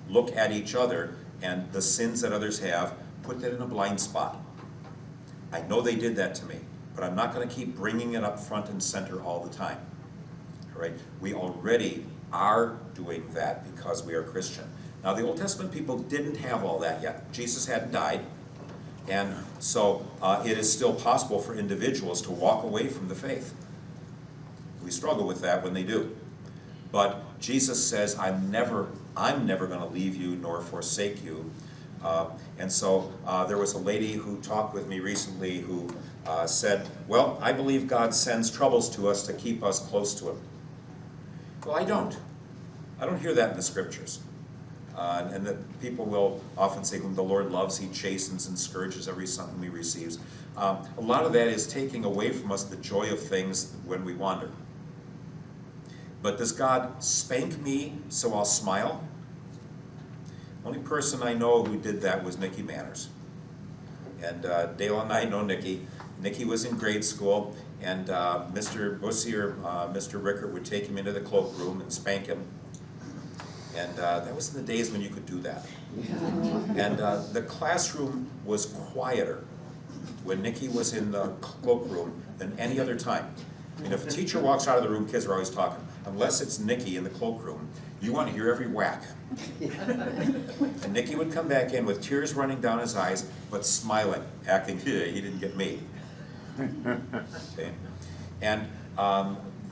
Look at each other and the sins that others have, put that in a blind spot. I know they did that to me, but I'm not going to keep bringing it up front and center all the time. All right? We already are doing that because we are Christian. Now, the Old Testament people didn't have all that yet. Jesus hadn't died. And so it is still possible for individuals to walk away from the faith. We struggle with that when they do. But Jesus says, I'm never going to leave you nor forsake you. And so there was a lady who talked with me recently who said, well, I believe God sends troubles to us to keep us close to Him. Well, I don't. I don't hear that in the Scriptures. And that people will often say, whom the Lord loves, He chastens and scourges every son He receives. A lot of that is taking away from us the joy of things when we wander. But does God spank me so I'll smile? The only person I know who did that was Nikki Manners. And Dale and I know Nikki. Nikki was in grade school, and Mr. Bussey or Mr. Rickert would take him into the cloakroom and spank him. And that was in the days when you could do that. And the classroom was quieter when Nikki was in the cloakroom than any other time. I mean, if a teacher walks out of the room, kids are always talking. Unless it's Nikki in the cloakroom, you want to hear every whack. And Nikki would come back in with tears running down his eyes, but smiling, acting, he didn't get me. Okay? And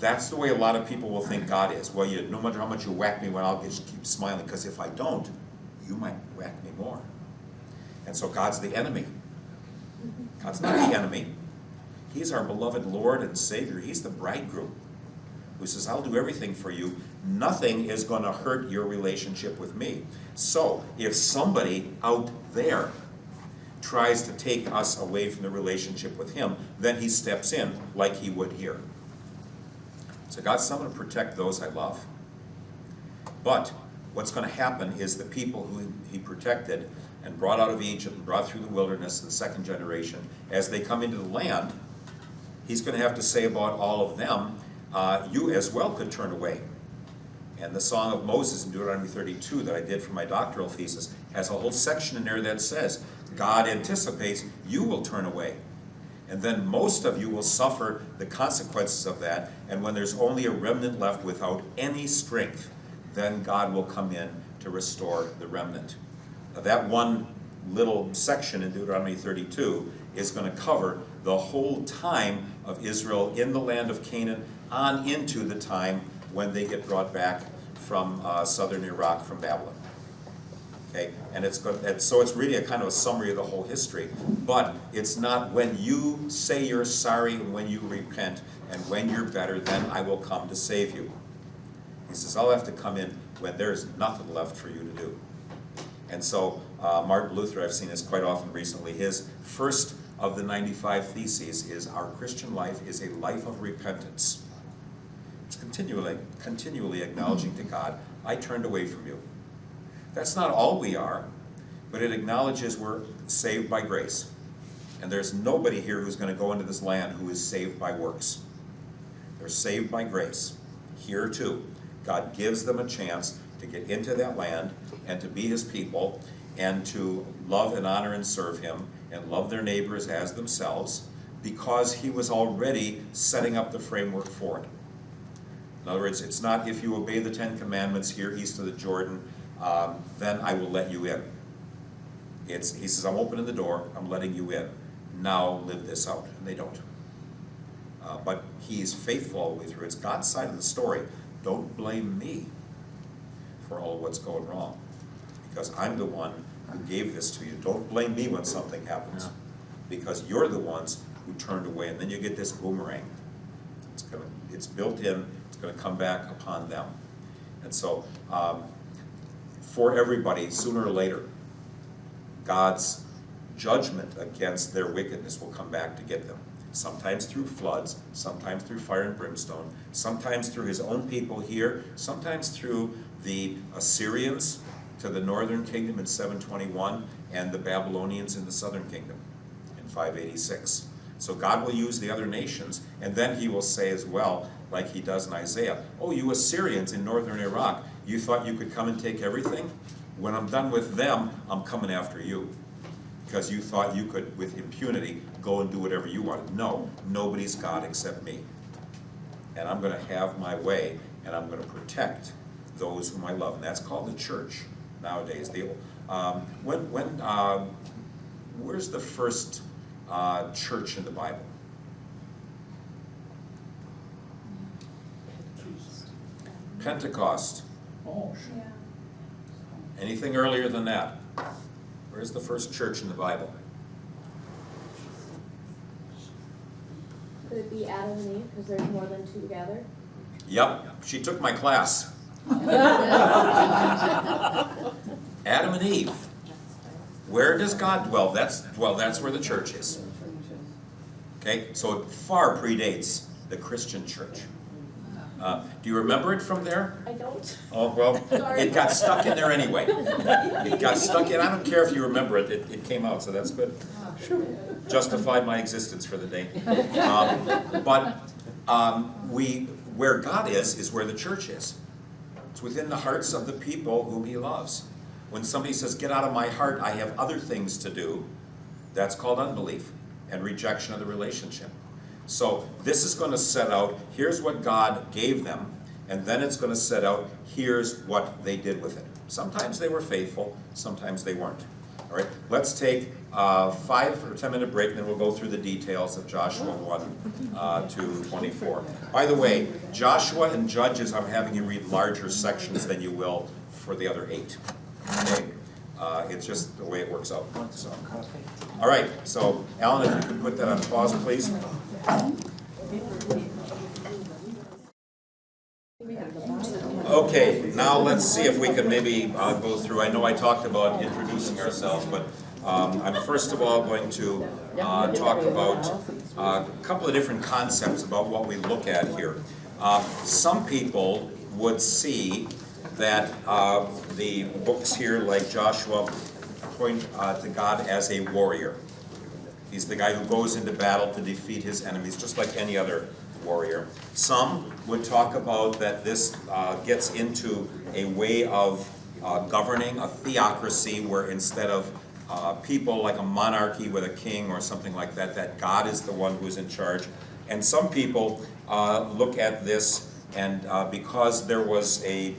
that's the way a lot of people will think God is. Well, no matter how much you whack me, I'll just keep smiling, because if I don't, you might whack me more. And so God's the enemy. God's not the enemy. He's our beloved Lord and Savior. He's the bridegroom who says, I'll do everything for you. Nothing is going to hurt your relationship with me. So if somebody out there tries to take us away from the relationship with Him, then He steps in like He would here. So God's going to protect those I love. But what's going to happen is the people who He protected and brought out of Egypt and brought through the wilderness, the second generation, as they come into the land, He's going to have to say about all of them, you as well could turn away. And the Song of Moses in Deuteronomy 32 that I did for my doctoral thesis has a whole section in there that says, God anticipates you will turn away. And then most of you will suffer the consequences of that. And when there's only a remnant left without any strength, then God will come in to restore the remnant. Now, that one little section in Deuteronomy 32 is going to cover the whole time of Israel in the land of Canaan on into the time when they get brought back from southern Iraq from Babylon. Okay, and so it's really a kind of a summary of the whole history. But it's not when you say you're sorry and when you repent and when you're better, then I will come to save you. He says, I'll have to come in when there's nothing left for you to do. And so Martin Luther, I've seen this quite often recently, his first of the 95 Theses is our Christian life is a life of repentance. It's continually acknowledging to God, I turned away from you. That's not all we are, but it acknowledges we're saved by grace. And there's nobody here who's going to go into this land who is saved by works. They're saved by grace. Here too, God gives them a chance to get into that land and to be His people and to love and honor and serve Him and love their neighbors as themselves because He was already setting up the framework for it. In other words, it's not if you obey the Ten Commandments here east of the Jordan, then I will let you in. He says, I'm opening the door, I'm letting you in. Now live this out. And they don't. But He's faithful all the way through. It's God's side of the story. Don't blame me for all of what's going wrong, because I'm the one who gave this to you. Don't blame me when something happens, because you're the ones who turned away. And then you get this boomerang. It's built in, it's gonna come back upon them. And so, for everybody, sooner or later, God's judgment against their wickedness will come back to get them. Sometimes through floods, sometimes through fire and brimstone, sometimes through his own people here, sometimes through the Assyrians to the northern kingdom in 721, and the Babylonians in the southern kingdom in 586. So God will use the other nations, and then he will say as well, like he does in Isaiah, oh, you Assyrians in northern Iraq, you thought you could come and take everything? When I'm done with them, I'm coming after you. Because you thought you could, with impunity, go and do whatever you wanted. No, nobody's God except me. And I'm going to have my way, and I'm going to protect those whom I love. And that's called the church nowadays. Where's the first church in the Bible? Pentecost. Oh, sure. Yeah. Anything earlier than that? Where's the first church in the Bible? Could it be Adam and Eve, because there's more than two gathered? Yep, she took my class. Adam and Eve. Where does God dwell? That's where the church is. Okay, so it far predates the Christian church. Do you remember it from there? I don't. Oh, well, Sorry. it got stuck in there anyway. It got stuck in, I don't care if you remember it, it came out, so that's good. Justified my existence for the day. Where God is where the church is. It's within the hearts of the people whom he loves. When somebody says, get out of my heart, I have other things to do, that's called unbelief and rejection of the relationship. So this is going to set out, here's what God gave them, and then it's going to set out, here's what they did with it. Sometimes they were faithful, sometimes they weren't. All right, let's take a 5 or 10 minute break, and then we'll go through the details of Joshua 1 to 24. By the way, Joshua and Judges, I'm having you read larger sections than you will for the other 8. Okay? It's just the way it works out. So. All right, so Alan, if you could put that on pause, please. Okay, now let's see if we can maybe go through. I know I talked about introducing ourselves, but I'm first of all going to talk about a couple of different concepts about what we look at here. Some people would see that the books here, like Joshua, point to God as a warrior. He's the guy who goes into battle to defeat his enemies, just like any other warrior. Some would talk about that this gets into a way of governing, a theocracy, where instead of people like a monarchy with a king or something like that, that God is the one who's in charge. And some people look at this, and because there was an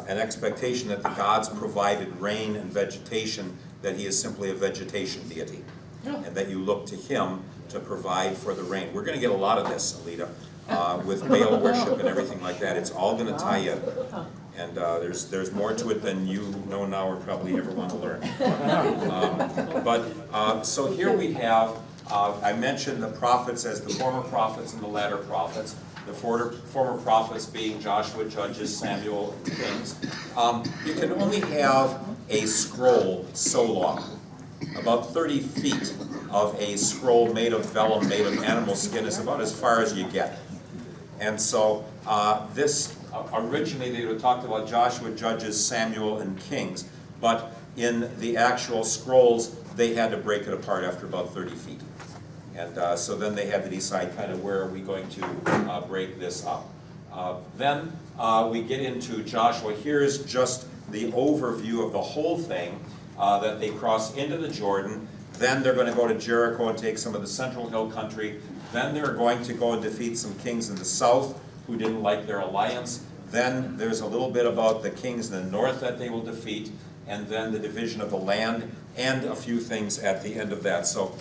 expectation that the gods provided rain and vegetation, that he is simply a vegetation deity, and that you look to him to provide for the rain. We're going to get a lot of this, Alita, with Baal worship and everything like that. It's all going to tie in. And there's more to it than you know now or probably ever want to learn. So here we have, I mentioned the prophets as the former prophets and the latter prophets. The former prophets being Joshua, Judges, Samuel, and Kings. You can only have a scroll so long. About 30 feet of a scroll made of vellum, made of animal skin, is about as far as you get. And so this, originally they would have talked about Joshua, Judges, Samuel, and Kings, but in the actual scrolls, they had to break it apart after about 30 feet. And so then they had to decide kind of where are we going to break this up. Then we get into Joshua. Here's just the overview of the whole thing, that they cross into the Jordan. Then they're going to go to Jericho and take some of the central hill country. Then they're going to go and defeat some kings in the south who didn't like their alliance. Then there's a little bit about the kings in the north that they will defeat, and then the division of the land, and a few things at the end of that. So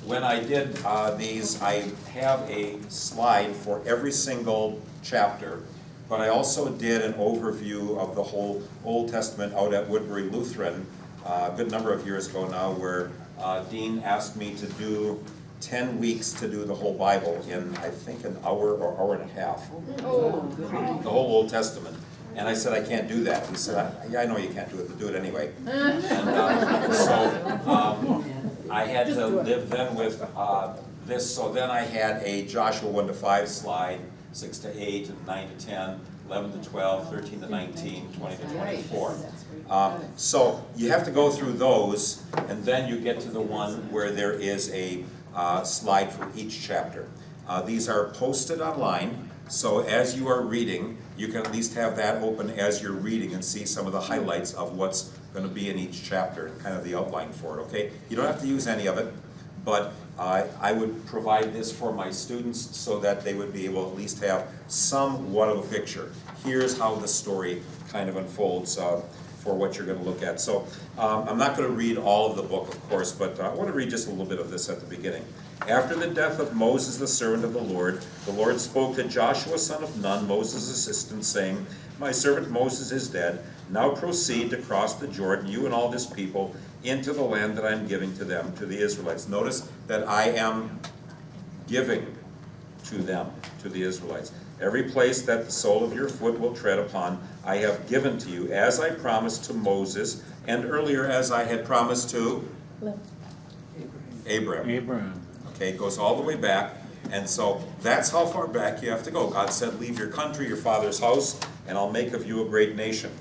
when I did these, I have a slide for every single chapter, but I also did an overview of the whole Old Testament out at Woodbury Lutheran a good number of years ago now, where Dean asked me to do 10 weeks to do the whole Bible in, I think, an hour or hour and a half. The whole Old Testament. And I said, I can't do that. He said, yeah, I know you can't do it, but do it anyway. And I had to live then with this. So then I had a Joshua 1 to 5 slide, 6 to 8, and 9 to 10, 11 to 12, 13 to 19, 20 to 24. So you have to go through those, and then you get to the one where there is a slide for each chapter. These are posted online, so as you are reading, you can at least have that open as you're reading and see some of the highlights of what's going to be in each chapter, kind of the outline for it, okay? You don't have to use any of it, but I would provide this for my students so that they would be able to at least have somewhat of a picture. Here's how the story kind of unfolds for what you're going to look at. So I'm not going to read all of the book, of course, but I want to read just a little bit of this at the beginning. After the death of Moses, the servant of the Lord spoke to Joshua, son of Nun, Moses' assistant, saying, my servant Moses is dead. Now proceed to cross the Jordan, you and all this people, into the land that I am giving to them, to the Israelites. Notice that I am giving to them, to the Israelites. Every place that the sole of your foot will tread upon, I have given to you, as I promised to Moses, and earlier as I had promised to Abraham. Abraham. Okay, it goes all the way back, and so that's how far back you have to go. God said, leave your country, your father's house, and I'll make of you a great nation.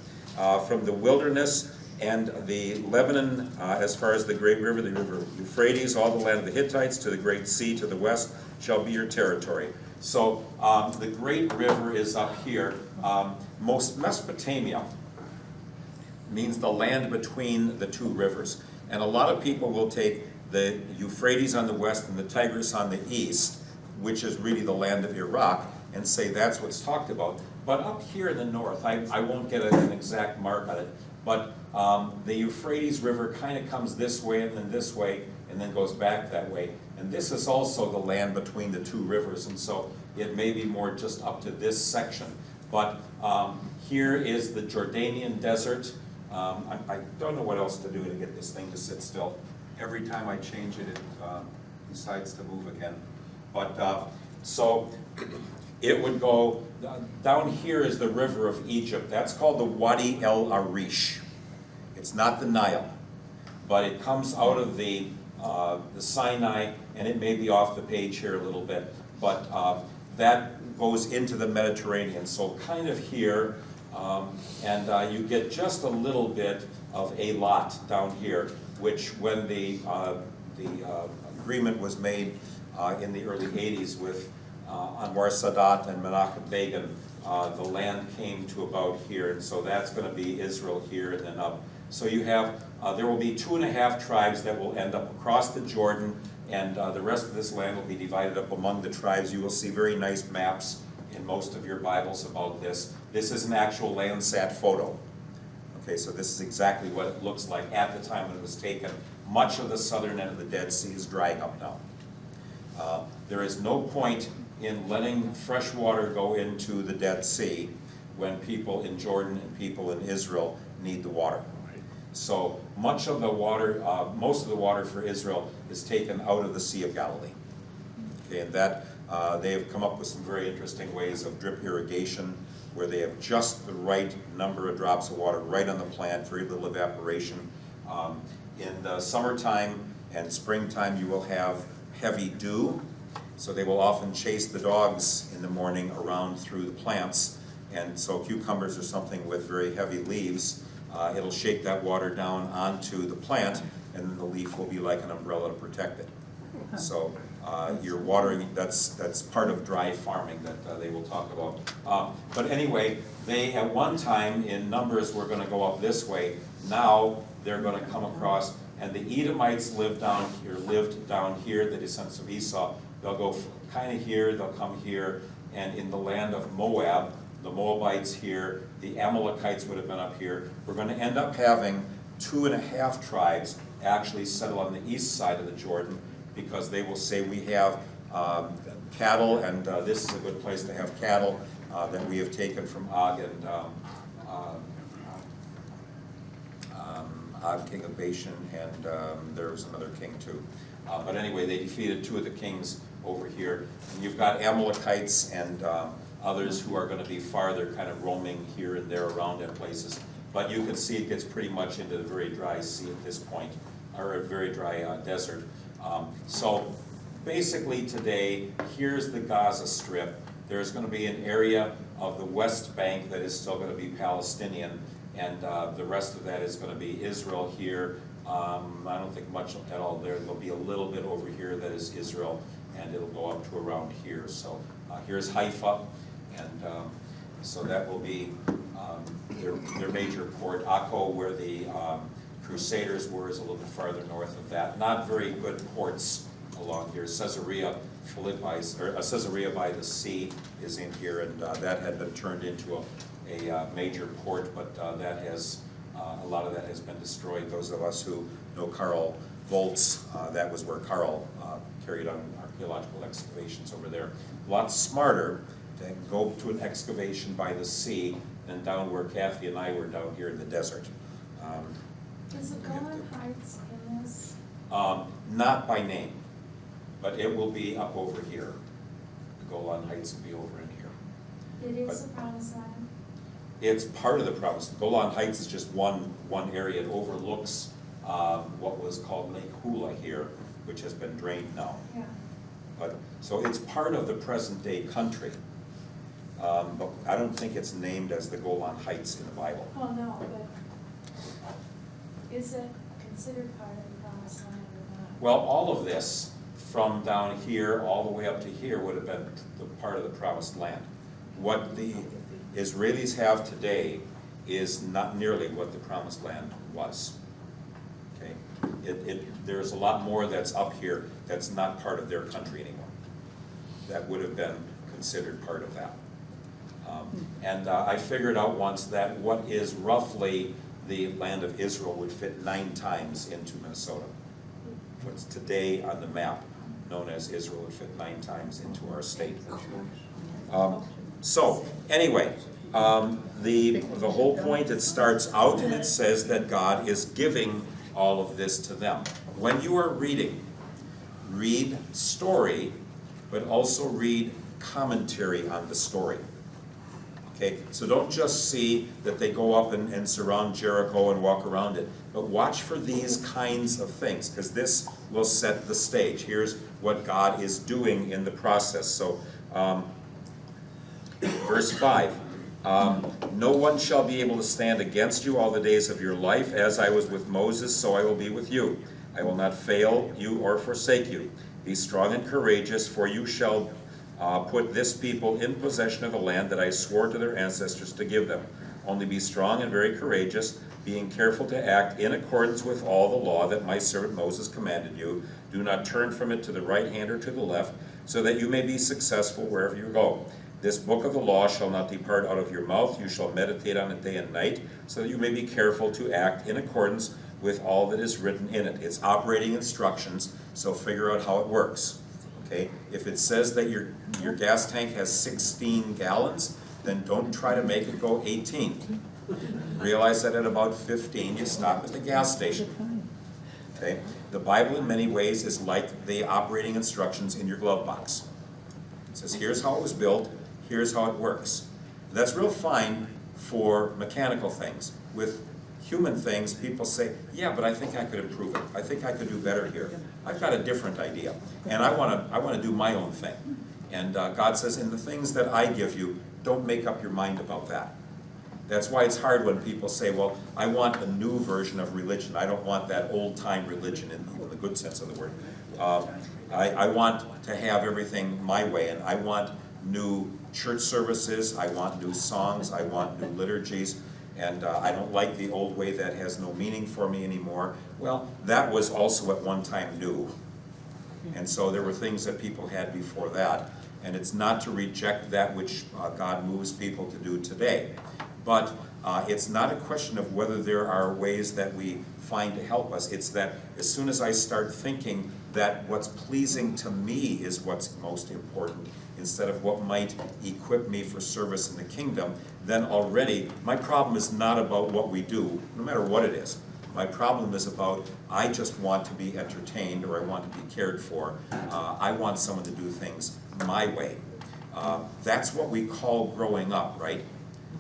From the wilderness and the Lebanon, as far as the great river, the river Euphrates, all the land of the Hittites, to the great sea to the west, shall be your territory. So the great river is up here. Most Mesopotamia means the land between the two rivers. And a lot of people will take the Euphrates on the west and the Tigris on the east, which is really the land of Iraq, and say that's what's talked about. But up here in the north, I won't get an exact mark on it, but the Euphrates River kind of comes this way and then this way, and then goes back that way. And this is also the land between the two rivers, and so it may be more just up to this section. But here is the Jordanian desert. I don't know what else to do to get this thing to sit still. Every time I change it, it decides to move again. But so it would go, down here is the river of Egypt. That's called the Wadi El Arish. It's not the Nile, but it comes out of the Sinai, and it may be off the page here a little bit, but that goes into the Mediterranean. So kind of here, and you get just a little bit of Eilat down here, which when the agreement was made in the early 80s with Anwar Sadat and Menachem Begin, the land came to about here, and so that's going to be Israel here and then up. So you have, there will be 2.5 tribes that will end up across the Jordan, and the rest of this land will be divided up among the tribes. You will see very nice maps in most of your Bibles about this. This is an actual Landsat photo. Okay, so this is exactly what it looks like at the time when it was taken. Much of the southern end of the Dead Sea is drying up now. There is no point in letting fresh water go into the Dead Sea when people in Jordan and people in Israel need the water. So much of the water, most of the water for Israel is taken out of the Sea of Galilee. Okay, and that they have come up with some very interesting ways of drip irrigation, where they have just the right number of drops of water right on the plant, very little evaporation. In the summertime and springtime, you will have heavy dew, so they will often chase the dogs in the morning around through the plants. And so cucumbers or something with very heavy leaves, it'll shake that water down onto the plant, and then the leaf will be like an umbrella to protect it. So you're watering, that's part of dry farming that they will talk about. But anyway, they at one time in Numbers were going to go up this way. Now they're going to come across, and the Edomites lived down here, the descendants of Esau. They'll go kind of here, they'll come here, and in the land of Moab, the Moabites here, the Amalekites would have been up here. We're going to end up having 2.5 tribes actually settle on the east side of the Jordan, because they will say we have cattle, and this is a good place to have cattle that we have taken from Og and Og, king of Bashan, and there was another king too. But anyway, they defeated 2 of the kings over here. And you've got Amalekites and others who are going to be farther, kind of roaming here and there around at places. But you can see it gets pretty much into the very dry sea at this point, or a very dry desert. So basically today, here's the Gaza Strip. There's going to be an area of the West Bank that is still going to be Palestinian, and the rest of that is going to be Israel here. I don't think much at all there. There'll be a little bit over here that is Israel, and it'll go up to around here. So here's Haifa, and so that will be their major port. Akko, where the Crusaders were, is a little bit farther north of that. Not very good ports along here. Caesarea Philippi, or Caesarea by the sea is in here, and that had been turned into a major port, but that has a lot of that has been destroyed. Those of us who know Karl Volz, that was where Karl carried on archaeological excavations over there. A lot smarter to go to an excavation by the sea than down where Kathy and I were down here in the desert. Is the Golan Heights in this? Not by name, but it will be up over here. The Golan Heights will be over in here. It is the promised land? It's part of the province. Golan Heights is just one area. It overlooks what was called Lake Hula here, which has been drained now. Yeah. But so it's part of the present day country. But I don't think it's named as the Golan Heights in the Bible. Oh, no, but is it considered part of the promised land or not? Well, all of this from down here all the way up to here would have been the part of the promised land. What the Israelis have today is not nearly what the promised land was. Okay, there's a lot more that's up here that's not part of their country anymore. That would have been considered part of that. And I figured out once that what is roughly the land of Israel would fit 9 times into Minnesota. What's today on the map known as Israel would fit 9 times into our state. So anyway, the whole point, it starts out and it says that God is giving all of this to them. When you are reading, read story, but also read commentary on the story. Okay, so don't just see that they go up and surround Jericho and walk around it, but watch for these kinds of things, because this will set the stage. Here's what God is doing in the process. So, verse 5, no one shall be able to stand against you all the days of your life. As I was with Moses, so I will be with you. I will not fail you or forsake you. Be strong and courageous, for you shall put this people in possession of the land that I swore to their ancestors to give them. Only be strong and very courageous, being careful to act in accordance with all the law that my servant Moses commanded you. Do not turn from it to the right hand or to the left, so that you may be successful wherever you go. This book of the law shall not depart out of your mouth. You shall meditate on it day and night, so that you may be careful to act in accordance with all that is written in it. It's operating instructions, so figure out how it works. Okay? If it says that your gas tank has 16 gallons, then don't try to make it go 18. Realize that at about 15, you stop at the gas station. Okay? The Bible in many ways is like the operating instructions in your glove box. It says, here's how it was built, here's how it works. That's real fine for mechanical things. With human things, people say, yeah, but I think I could improve it. I think I could do better here. I've got a different idea, and I want to do my own thing. And God says, in the things that I give you, don't make up your mind about that. That's why it's hard when people say, well, I want a new version of religion. I don't want that old-time religion in even the good sense of the word. I want to have everything my way, and I want new church services, I want new songs, I want new liturgies, and I don't like the old way that has no meaning for me anymore. Well, that was also at one time new. And so there were things that people had before that. And it's not to reject that which God moves people to do today. But it's not a question of whether there are ways that we find to help us. It's that as soon as I start thinking that what's pleasing to me is what's most important, instead of what might equip me for service in the kingdom, then already my problem is not about what we do, no matter what it is. My problem is about, I just want to be entertained, or I want to be cared for. I want someone to do things my way. That's what we call growing up, right?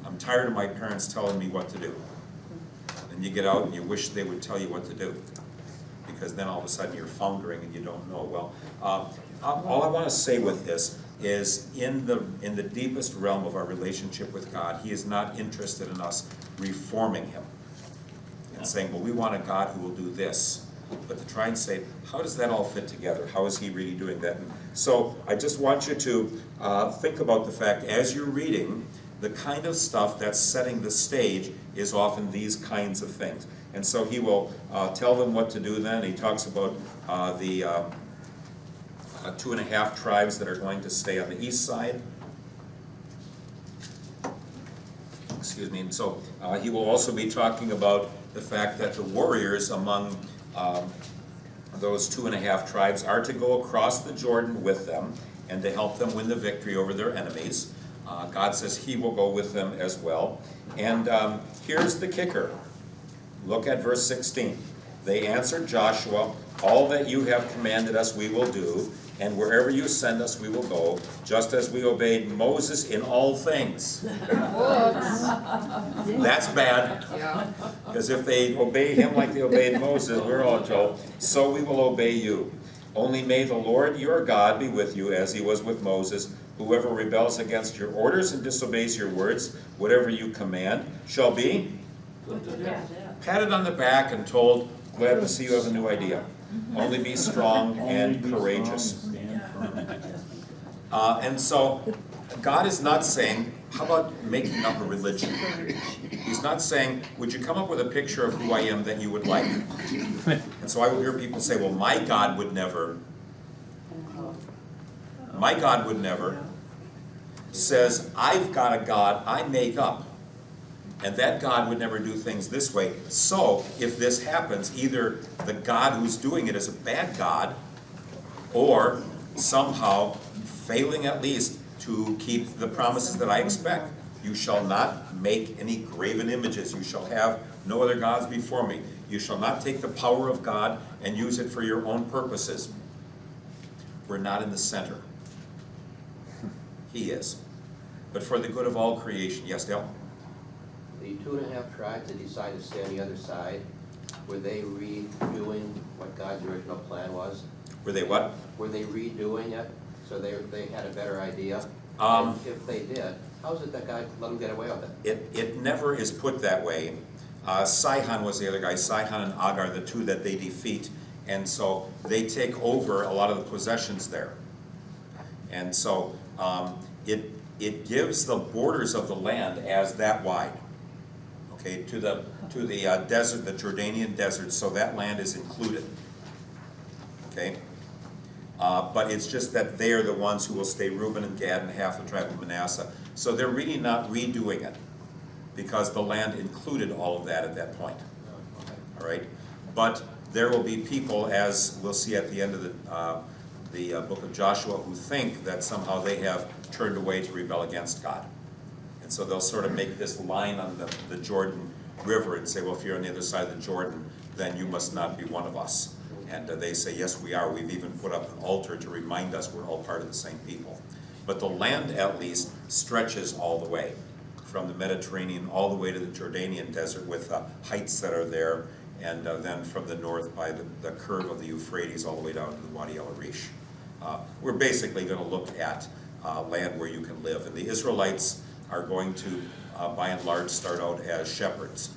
I'm tired of my parents telling me what to do. And you get out and you wish they would tell you what to do, because then all of a sudden you're floundering and you don't know. Well, all I want to say with this is, in the deepest realm of our relationship with God, He is not interested in us reforming Him and saying, well, we want a God who will do this. But to try and say, how does that all fit together? How is He really doing that? And so I just want you to think about the fact, as you're reading, the kind of stuff that's setting the stage is often these kinds of things. And so He will tell them what to do then. He talks about the 2.5 tribes that are going to stay on the east side. Excuse me. And so He will also be talking about the fact that the warriors among those 2.5 tribes are to go across the Jordan with them and to help them win the victory over their enemies. God says He will go with them as well. And here's the kicker. Look at verse 16. They answered Joshua, all that you have commanded us we will do, and wherever you send us we will go, just as we obeyed Moses in all things. That's bad. Because if they obeyed him like they obeyed Moses, we're all in trouble. So we will obey you. Only may the Lord your God be with you as He was with Moses. Whoever rebels against your orders and disobeys your words, whatever you command, shall be patted on the back and told, glad to see you have a new idea. Only be strong and courageous. And so God is not saying, how about making up a religion? He's not saying, would you come up with a picture of who I am that you would like? And so I would hear people say, well, my God would never. My God would never. Says, I've got a God I make up. And that God would never do things this way. So, if this happens, either the God who's doing it is a bad God, or somehow failing at least to keep the promises that I expect. You shall not make any graven images. You shall have no other gods before me. You shall not take the power of God and use it for your own purposes. We're not in the center. He is. But for the good of all creation. Yes, Dale? The 2.5 tribes that decided to stay on the other side, were they redoing what God's original plan was? Were they what? Were they redoing it so they had a better idea? If they did, how is it that God let them get away with it? It never is put that way. Sihon was the other guy. Sihon and Og are the two that they defeat. And so they take over a lot of the possessions there. And so it gives the borders of the land as that wide. Okay, to the desert, the Jordanian desert, so that land is included. Okay? But it's just that they're the ones who will stay, Reuben and Gad and half the tribe of Manasseh. So they're really not redoing it, because the land included all of that at that point. All right? But there will be people, as we'll see at the end of the book of Joshua, who think that somehow they have turned away to rebel against God. And so they'll sort of make this line on the Jordan River and say, well, if you're on the other side of the Jordan, then you must not be one of us. And they say, yes, we are. We've even put up an altar to remind us we're all part of the same people. But the land, at least, stretches all the way, from the Mediterranean all the way to the Jordanian desert, with the heights that are there, and then from the north by the curve of the Euphrates all the way down to the Wadi al-Arish. We're basically going to look at land where you can live. And the Israelites are going to, by and large, start out as shepherds.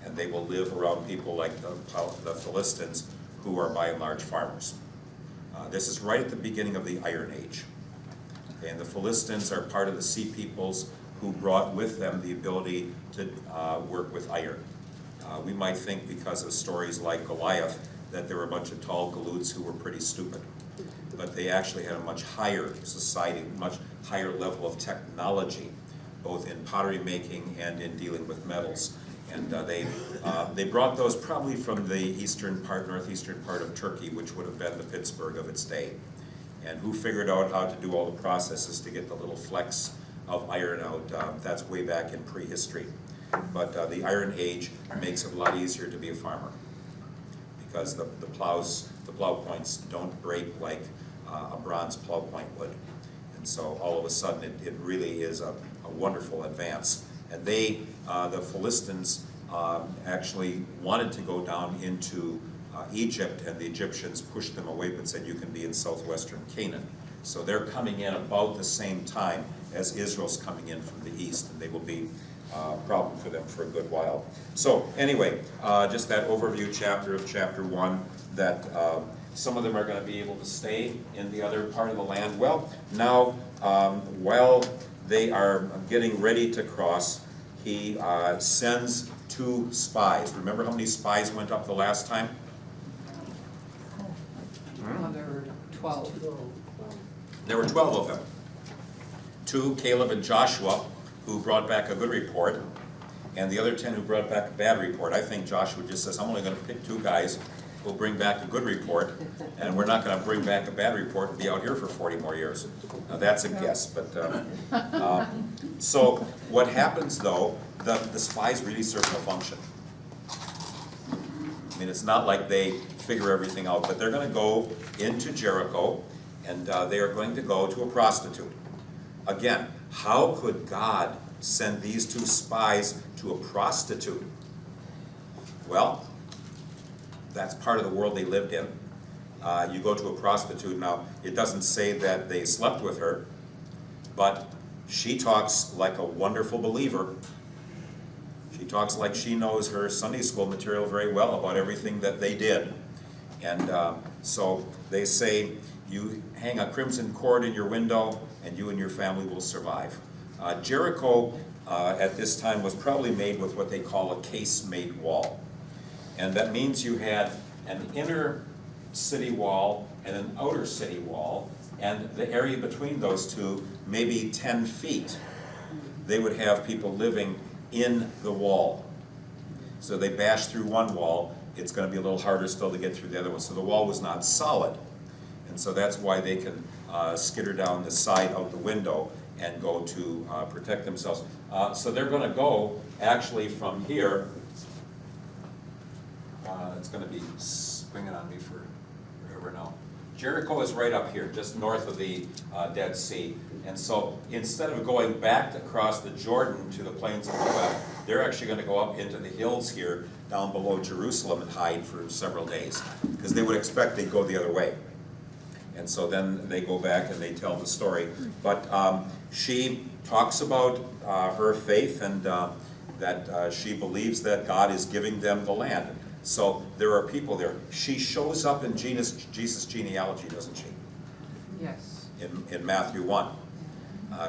And they will live around people like the Philistines, who are by and large farmers. This is right at the beginning of the Iron Age. Okay, and the Philistines are part of the sea peoples who brought with them the ability to work with iron. We might think, because of stories like Goliath, that there were a bunch of tall galoots who were pretty stupid. But they actually had a much higher society, much higher level of technology, both in pottery making and in dealing with metals. And they brought those probably from the northeastern part of Turkey, which would have been the Pittsburgh of its day. And who figured out how to do all the processes to get the little flecks of iron out? That's way back in prehistory. But the Iron Age makes it a lot easier to be a farmer, because the plow points don't break like a bronze plow point would. And so all of a sudden, it really is a wonderful advance. And they, the Philistines, actually wanted to go down into Egypt, and the Egyptians pushed them away but said, you can be in southwestern Canaan. So they're coming in about the same time as Israel's coming in from the east, and they will be a problem for them for a good while. So anyway, just that overview chapter of chapter 1, that some of them are going to be able to stay in the other part of the land. Well, now, while they are getting ready to cross, he sends 2 spies. Remember how many spies went up the last time? There were 12. There were 12 of them. 2, Caleb and Joshua, who brought back a good report, and the other 10 who brought back a bad report. I think Joshua just says, I'm only going to pick 2 guys who'll bring back a good report, and we're not going to bring back a bad report and be out here for 40 more years. Now, that's a guess, but so what happens though, the spies really serve no function. I mean, it's not like they figure everything out, but they're going to go into Jericho, and they are going to go to a prostitute. Again, how could God send these 2 spies to a prostitute? Well, that's part of the world they lived in. You go to a prostitute, now it doesn't say that they slept with her, but she talks like a wonderful believer. She talks like she knows her Sunday school material very well about everything that they did. And so they say, you hang a crimson cord in your window and you and your family will survive. Jericho at this time was probably made with what they call a casemate wall. And that means you had an inner city wall and an outer city wall, and the area between those two, maybe 10 feet, they would have people living in the wall. So they bash through one wall, it's going to be a little harder still to get through the other one. So the wall was not solid. And so that's why they can skitter down the side out the window and go to protect themselves. So they're going to go actually from here. It's going to be springing on me for forever now. Jericho is right up here, just north of the Dead Sea. And so instead of going back across the Jordan to the plains of Moab, they're actually going to go up into the hills here down below Jerusalem and hide for several days, because they would expect they'd go the other way. And so then they go back and they tell the story. But she talks about her faith and that she believes that God is giving them the land. So there are people there. She shows up in Jesus' genealogy, doesn't she? Yes. In Matthew 1.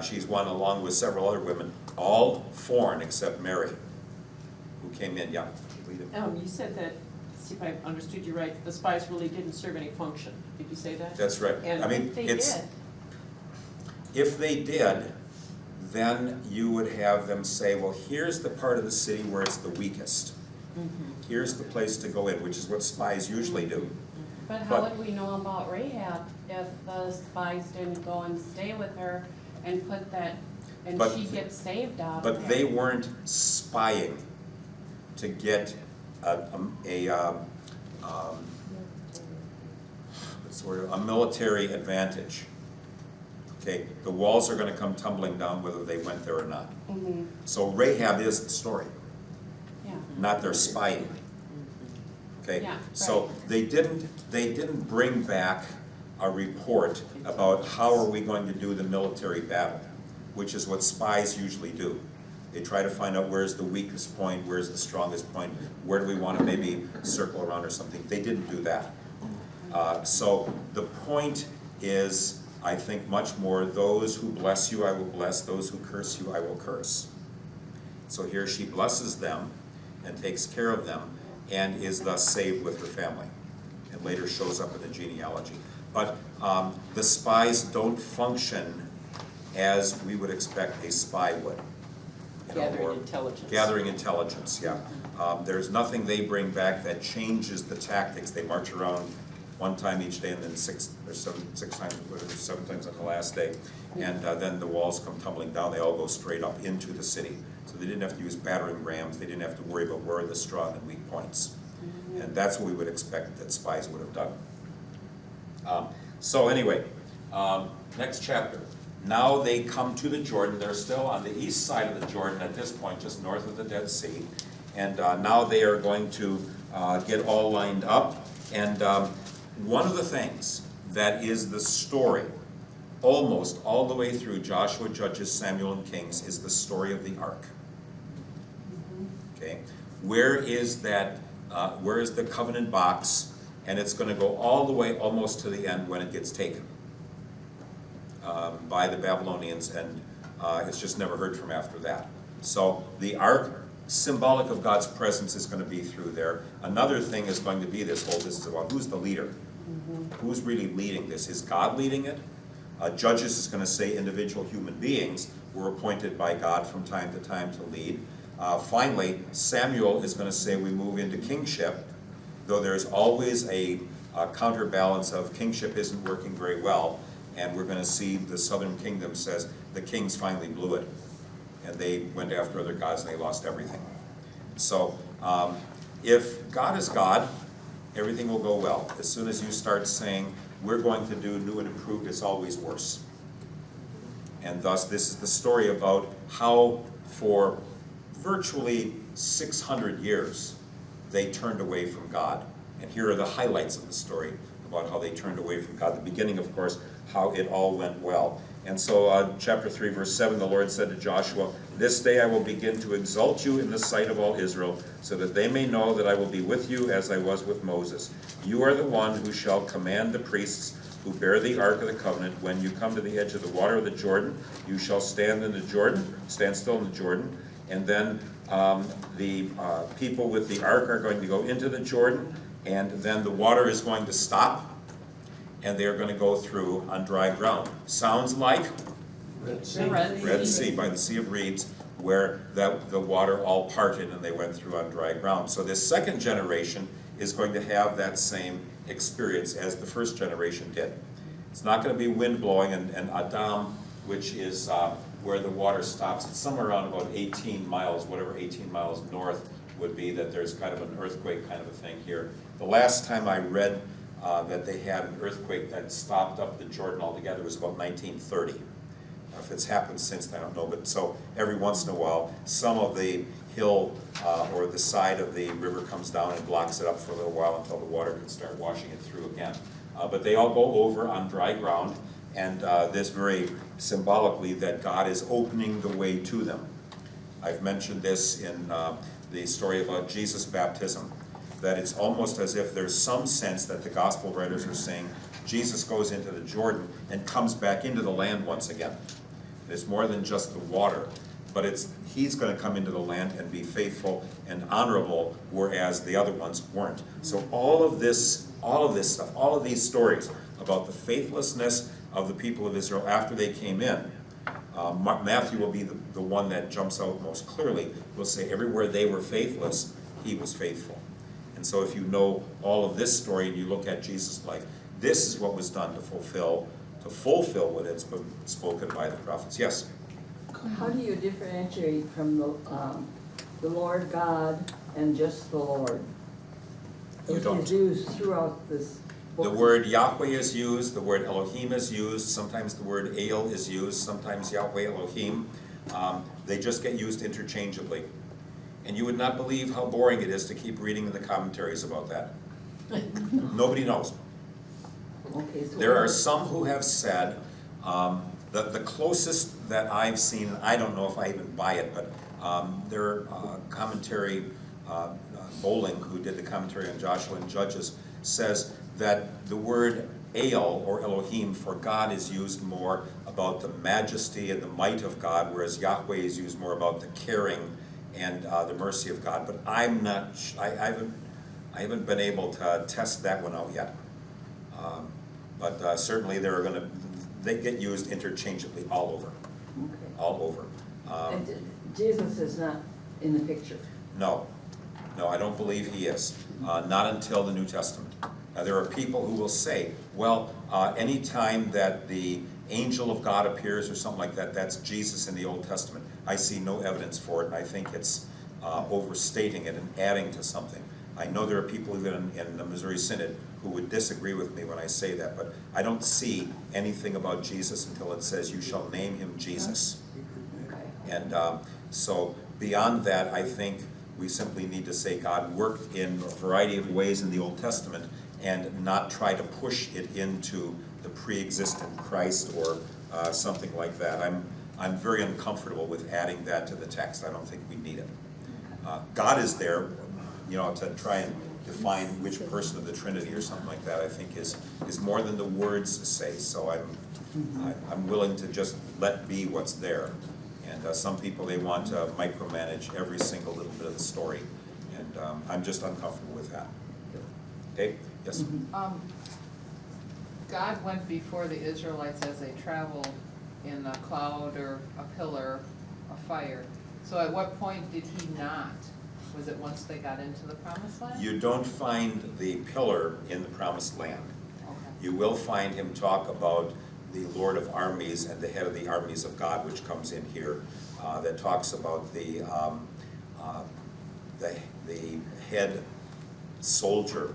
She's one along with several other women, all foreign except Mary, who came in. Yeah. You said that, see if I understood you right, the spies really didn't serve any function. Did you say that? That's right. And I mean, they it's, did. if they did, then you would have them say, well, here's the part of the city where it's the weakest. Here's the place to go in, which is what spies usually do. But how would we know about Rahab if the spies didn't go and stay with her and put that, and But she gets saved out of But it? they weren't spying to get a military advantage. Okay, the walls are going to come tumbling down whether they went there or not. So Rahab is the story, Yeah. not their spying. Okay, Yeah, so right. they didn't bring back a report about how are we going to do the military battle, which is what spies usually do. They try to find out where's the weakest point, where's the strongest point, where do we want to maybe circle around or something. They didn't do that. So the point is, I think, much more, those who bless you I will bless, those who curse you I will curse. So here she blesses them and takes care of them and is thus saved with her family, and later shows up in the genealogy. But the spies don't function as we would expect a spy would. Gathering intelligence. Gathering intelligence, yeah. There's nothing they bring back that changes the tactics. They march around one time each day, and then six times, whatever, 7 times on the last day. And then the walls come tumbling down, they all go straight up into the city. So they didn't have to use battering rams, they didn't have to worry about where are the strong and weak points. And that's what we would expect that spies would have done. So anyway, next chapter. Now they come to the Jordan. They're still on the east side of the Jordan at this point, just north of the Dead Sea. And now they are going to get all lined up. And one of the things that is the story, almost all the way through Joshua, Judges, Samuel, and Kings, is the story of the ark. Okay, where is that? Where is the covenant box? And it's going to go all the way almost to the end when it gets taken by the Babylonians, and it's just never heard from after that. So the ark, symbolic of God's presence, is going to be through there. Another thing is going to be this is about who's the leader. Who's really leading this? Is God leading it? Judges is going to say individual human beings were appointed by God from time to time to lead. Finally, Samuel is going to say we move into kingship, though there's always a counterbalance of kingship isn't working very well, and we're going to see the southern kingdom says the kings finally blew it, and they went after other gods and they lost everything. So if God is God, everything will go well. As soon as you start saying we're going to do new and improved, it's always worse. And thus this is the story about how for virtually 600 years they turned away from God. And here are the highlights of the story about how they turned away from God. The beginning, of course, how it all went well. And so chapter 3, verse 7, the Lord said to Joshua, "This day I will begin to exalt you in the sight of all Israel, so that they may know that I will be with you as I was with Moses. You are the one who shall command the priests who bear the ark of the covenant. When you come to the edge of the water of the Jordan, you shall stand still in the Jordan. And then the people with the ark are going to go into the Jordan, and then the water is going to stop, and they're going to go through on dry ground." Sounds like Red Sea. The Red Sea, by the Sea of Reeds, where the water all parted and they went through on dry ground. So this second generation is going to have that same experience as the first generation did. It's not going to be wind blowing, and Adam, which is where the water stops, it's somewhere around about 18 miles, whatever 18 miles north would be, that there's kind of an earthquake kind of a thing here. The last time I read that they had an earthquake that stopped up the Jordan altogether was about 1930. If it's happened since then, I don't know, but so every once in a while, some of the hill or the side of the river comes down and blocks it up for a little while until the water can start washing it through again. But they all go over on dry ground, and this very symbolically that God is opening the way to them. I've mentioned this in the story about Jesus' baptism, that it's almost as if there's some sense that the gospel writers are saying Jesus goes into the Jordan and comes back into the land once again. It's more than just the water, but he's going to come into the land and be faithful and honorable, whereas the other ones weren't. So all of this stuff, all of these stories about the faithlessness of the people of Israel after they came in, Matthew will be the one that jumps out most clearly. Will say everywhere they were faithless, he was faithful. And so if you know all of this story and you look at Jesus' life, this is what was done to fulfill what has been spoken by the prophets. Yes? How do you differentiate from the Lord God and just the Lord? You don't. It's used throughout this book. The word Yahweh is used, the word Elohim is used, sometimes the word El is used, sometimes Yahweh Elohim. They just get used interchangeably. And you would not believe how boring it is to keep reading in the commentaries about that. Nobody knows. Okay, so There are some who have said, the closest that I've seen, I don't know if I even buy it, but their commentary, Bowling, who did the commentary on Joshua and Judges, says that the word El, or Elohim, for God is used more about the majesty and the might of God, whereas Yahweh is used more about the caring and the mercy of God. But I'm not, I haven't been able to test that one out yet. But certainly they get used interchangeably all over, Okay. all over. And Jesus is not in the picture. No, I don't believe he is. Not until the New Testament. There are people who will say, well, anytime that the angel of God appears or something like that, that's Jesus in the Old Testament. I see no evidence for it, and I think it's overstating it and adding to something. I know there are people even in the Missouri Synod who would disagree with me when I say that, but I don't see anything about Jesus until it says, you shall name him Jesus. And so beyond that, I think we simply need to say God worked in a variety of ways in the Old Testament and not try to push it into the pre-existent Christ or something like that. I'm very uncomfortable with adding that to the text. I don't think we need it. God is there, to try and define which person of the Trinity or something like that, I think is more than the words say. So I'm willing to just let be what's there. And some people, they want to micromanage every single little bit of the story. And I'm just uncomfortable with that. Okay? Yes? God went before the Israelites as they traveled in a cloud or a pillar, a fire. So at what point did he not? Was it once they got into the promised land? You don't find the pillar in the promised land. Okay. You will find him talk about the Lord of armies and the head of the armies of God, which comes in here, that talks about the head soldier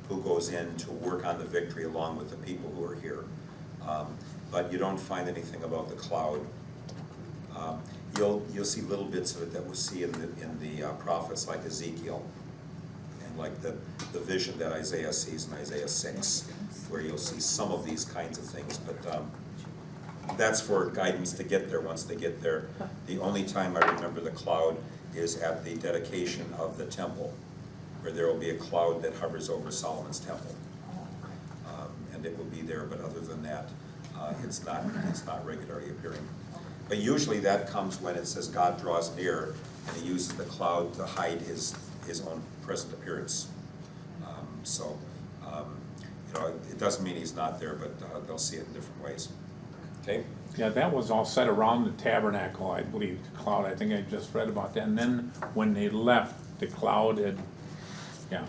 who goes in to work on the victory along with the people who are here. But you don't find anything about the cloud. You'll see little bits of it that we'll see in the prophets like Ezekiel, and like the vision that Isaiah sees in Isaiah 6, where you'll see some of these kinds of things. But that's for guidance to get there. Once they get there, the only time I remember the cloud is at the dedication of the temple, where there will be a cloud that hovers over Solomon's temple, and it will be there. But other than that, it's not regularly appearing. But usually that comes when it says God draws near, and he uses the cloud to hide his own present appearance. It doesn't mean he's not there, but they'll see it in different ways. Okay? Yeah, that was all set around the tabernacle, I believe, the cloud. I think I just read about that. And then when they left, the cloud had, yeah.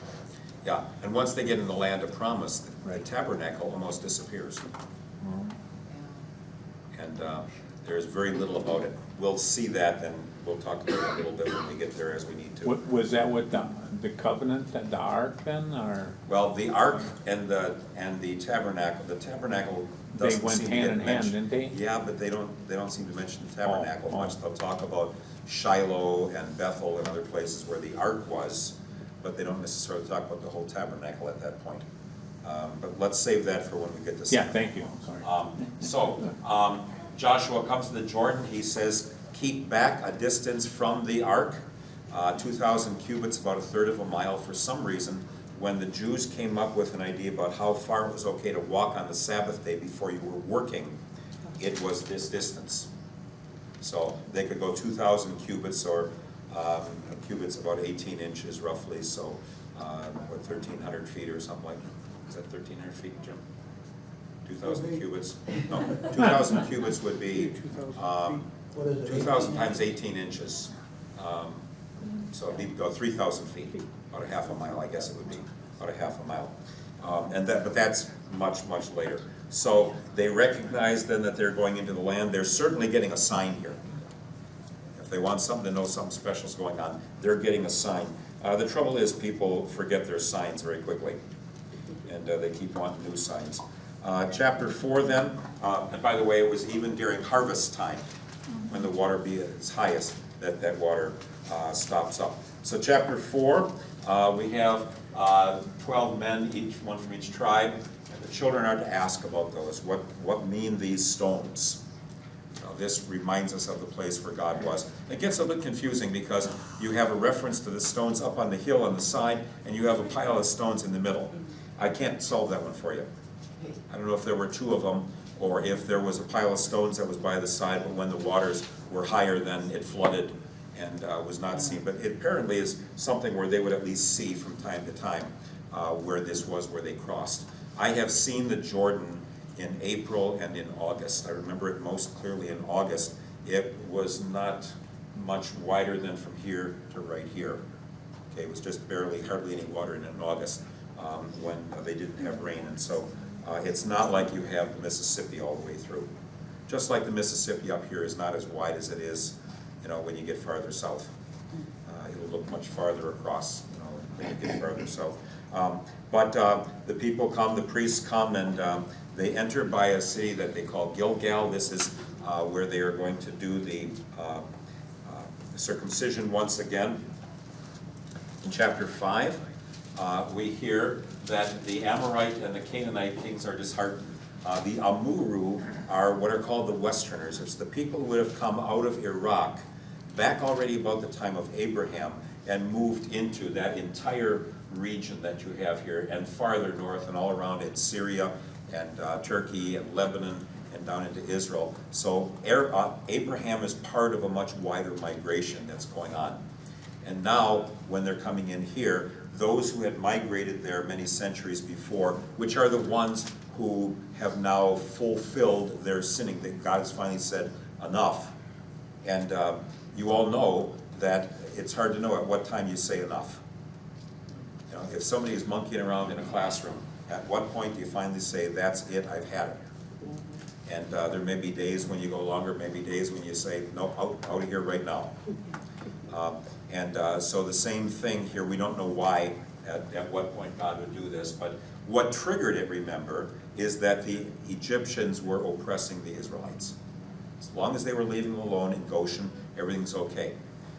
Yeah, and once they get in the land of promise, the tabernacle almost disappears. And there's very little about it. We'll see that, and we'll talk about it a little bit when we get there as we need to. Was that with the covenant, the ark then, or? Well, the ark and the tabernacle They doesn't went seem to hand get in hand, mentioned. didn't they? Yeah, but they don't seem to mention the tabernacle Oh. much. They'll talk about Shiloh and Bethel and other places where the ark was, but they don't necessarily talk about the whole tabernacle at that point. But let's save that for when we get to Yeah, Sinai. thank you, sorry. Joshua comes to the Jordan. He says, keep back a distance from the ark, 2,000 cubits, about a third of a mile. For some reason, when the Jews came up with an idea about how far it was okay to walk on the Sabbath day before you were working, it was this distance. So they could go 2,000 cubits, or cubits about 18 inches roughly, so 1,300 feet or something like that. Is that 1,300 feet, Jim? 2,000 cubits? No, 2,000 cubits would be 2,000 times 18 inches. So it'd be about 3,000 feet, about a half a mile, I guess it would be, about a half a mile. But that's much, much later. So they recognize then that they're going into the land. They're certainly getting a sign here. If they want something to know something special is going on, they're getting a sign. The trouble is people forget their signs very quickly, and they keep wanting new signs. Chapter 4 then, and by the way, it was even during harvest time, when the water be at its highest, that water stops up. So chapter 4, we have 12 men, one from each tribe, and the children are to ask about those. What mean these stones? This reminds us of the place where God was. It gets a bit confusing because you have a reference to the stones up on the hill on the side, and you have a pile of stones in the middle. I can't solve that one for you. I don't know if there were two of them, or if there was a pile of stones that was by the side, but when the waters were higher, then it flooded and was not seen. But it apparently is something where they would at least see from time to time where this was, where they crossed. I have seen the Jordan in April and in August. I remember it most clearly in August. It was not much wider than from here to right here. Okay, it was just barely, hardly any water in August. when they didn't have rain. And so it's not like you have the Mississippi all the way through. Just like the Mississippi up here is not as wide as it is, when you get farther south. It'll look much farther across, when you get farther south. But the people come, the priests come, and they enter by a city that they call Gilgal. This is where they are going to do the circumcision once again. In chapter 5, we hear that the Amorite and the Canaanite kings are disheartened. The Amuru are what are called the Westerners. It's the people who would have come out of Iraq back already about the time of Abraham and moved into that entire region that you have here, and farther north and all around it, Syria and Turkey and Lebanon and down into Israel. So Abraham is part of a much wider migration that's going on. And now, when they're coming in here, those who had migrated there many centuries before, which are the ones who have now fulfilled their sinning, that God has finally said, enough. And you all know that it's hard to know at what time you say enough. If somebody is monkeying around in a classroom, at what point do you finally say, that's it, I've had it? And there may be days when you go longer, maybe days when you say, no, out of here right now. So the same thing here, we don't know why, at what point God would do this, but what triggered it, remember, is that the Egyptians were oppressing the Israelites. As long as they were leaving them alone in Goshen, everything's okay.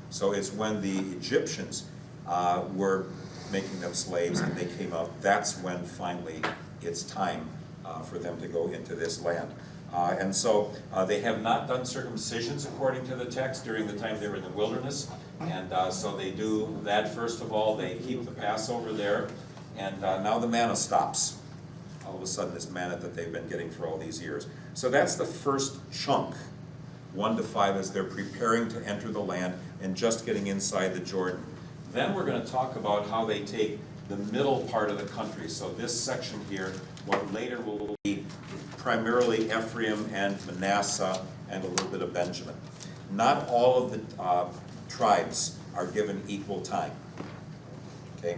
So it's when the Egyptians were making them slaves and they came out, that's when finally it's time for them to go into this land. And so they have not done circumcisions according to the text during the time they were in the wilderness. And so they do that first of all, they keep the Passover there, and now the manna stops. All of a sudden, this manna that they've been getting for all these years. So that's the first chunk, 1 to 5, as they're preparing to enter the land and just getting inside the Jordan. Then we're going to talk about how they take the middle part of the country. So this section here, what later will be primarily Ephraim and Manasseh and a little bit of Benjamin. Not all of the tribes are given equal time. Okay,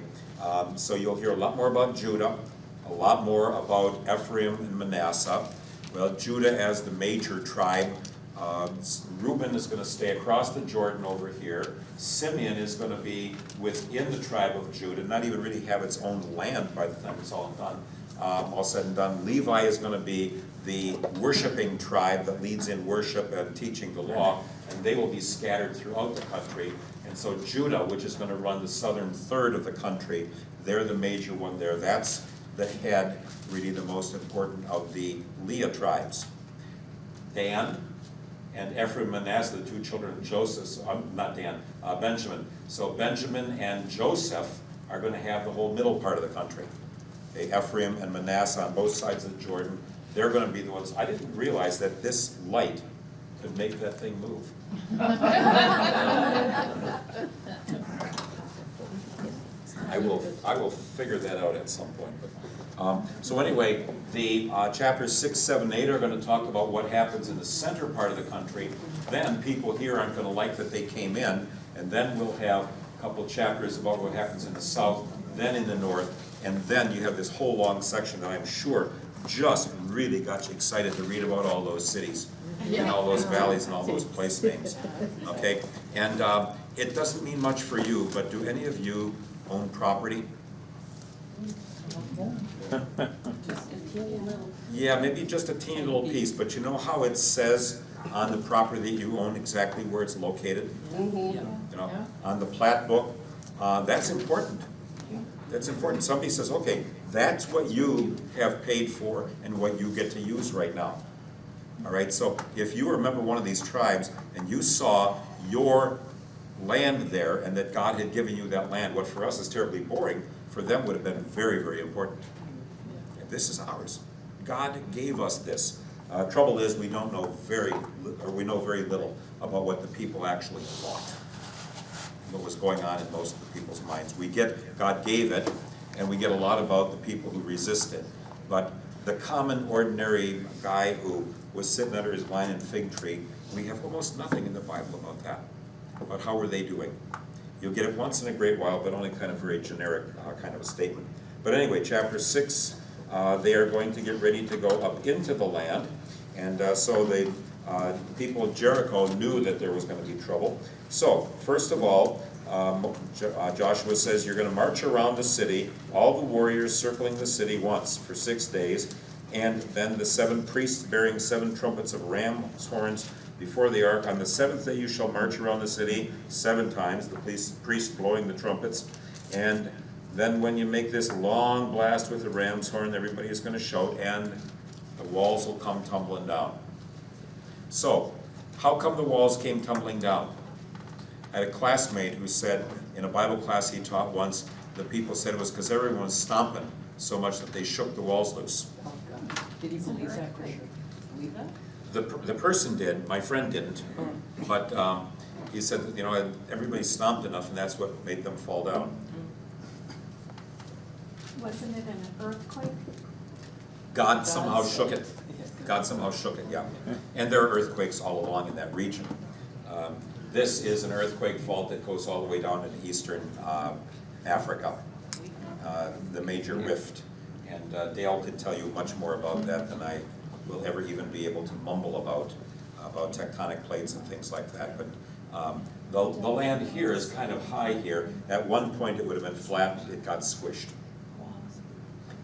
so you'll hear a lot more about Judah, a lot more about Ephraim and Manasseh. Well, Judah as the major tribe. Reuben is going to stay across the Jordan over here. Simeon is going to be within the tribe of Judah, not even really have its own land by the time it's all done. All said and done. Levi is going to be the worshiping tribe that leads in worship and teaching the law, and they will be scattered throughout the country. And so Judah, which is going to run the southern third of the country, they're the major one there. That's the head, really the most important of the Leah tribes. Dan and Ephraim and Manasseh, the two children of Joseph, Benjamin. So Benjamin and Joseph are going to have the whole middle part of the country. Okay, Ephraim and Manasseh on both sides of the Jordan, they're going to be the ones. I didn't realize that this light could make that thing move. I will figure that out at some point. So anyway, the chapters 6, 7, 8 are going to talk about what happens in the center part of the country. Then people here aren't going to like that they came in, and then we'll have a couple chapters about what happens in the south, then in the north, and then you have this whole long section that I'm sure just really got you excited to read about all those cities and all those valleys and all those place names. Okay, and it doesn't mean much for you, but do any of you own property? Yeah, maybe just a teeny little piece, but you know how it says on the property that you own exactly where it's located? You know, on the plat book, that's important. That's important. Somebody says, okay, that's what you have paid for and what you get to use right now. All right, so if you were a member of one of these tribes and you saw your land there and that God had given you that land, what for us is terribly boring, for them would have been very, very important. And this is ours. God gave us this. Trouble is we don't know we know very little about what the people actually thought, what was going on in most of the people's minds. We get God gave it, and we get a lot about the people who resisted. But the common, ordinary guy who was sitting under his vine and fig tree, we have almost nothing in the Bible about that, about how were they doing. You'll get it once in a great while, but only kind of very generic kind of a statement. But anyway, chapter 6, they are going to get ready to go up into the land. And so the people of Jericho knew that there was going to be trouble. So, first of all, Joshua says, you're going to march around the city, all the warriors circling the city once for 6 days, and then the 7 priests bearing 7 trumpets of ram's horns before the ark. On the 7th day you shall march around the city 7 times, the priests blowing the trumpets. And then when you make this long blast with the ram's horn, everybody is going to shout, and the walls will come tumbling down. So, how come the walls came tumbling down? I had a classmate who said, in a Bible class he taught once, the people said it was because everyone was stomping so much that they shook the walls loose. Oh, God. Did he believe that? Believe that? The person did, my friend didn't, but he said that, you know, everybody stomped enough and that's what made them fall down. Wasn't it an earthquake? God somehow shook it. God somehow shook it, yeah. And there are earthquakes all along in that region. This is an earthquake fault that goes all the way down into eastern Africa, the major rift. And Dale could tell you much more about that than I will ever even be able to mumble about tectonic plates and things like that. But the land here is kind of high here. At one point it would have been flat, it got squished.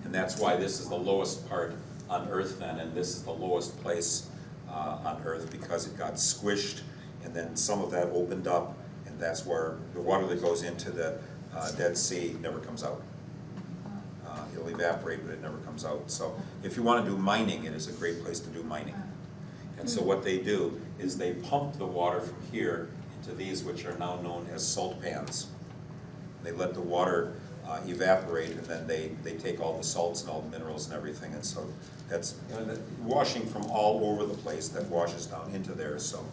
And that's why this is the lowest part on Earth then, and this is the lowest place on Earth because it got squished, and then some of that opened up, and that's where the water that goes into the Dead Sea never comes out. It'll evaporate, but it never comes out. So if you want to do mining, it is a great place to do mining. And so what they do is they pump the water from here into these, which are now known as salt pans. They let the water evaporate, and then they take all the salts and all the minerals and everything, and so that's, you know, washing from all over the place that washes down into there, so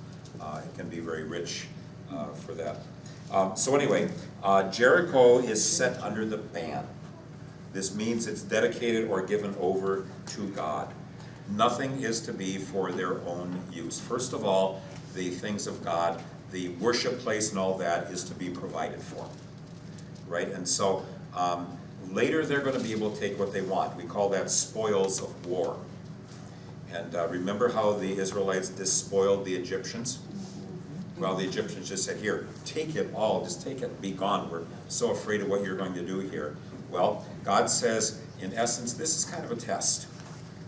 it can be very rich for that. So anyway, Jericho is set under the ban. This means it's dedicated or given over to God. Nothing is to be for their own use. First of all, the things of God, the worship place and all that is to be provided for, right? And so later they're going to be able to take what they want. We call that spoils of war. And remember how the Israelites despoiled the Egyptians? Well, the Egyptians just said, here, take it all, just take it, be gone. We're so afraid of what you're going to do here. Well, God says, in essence, this is kind of a test.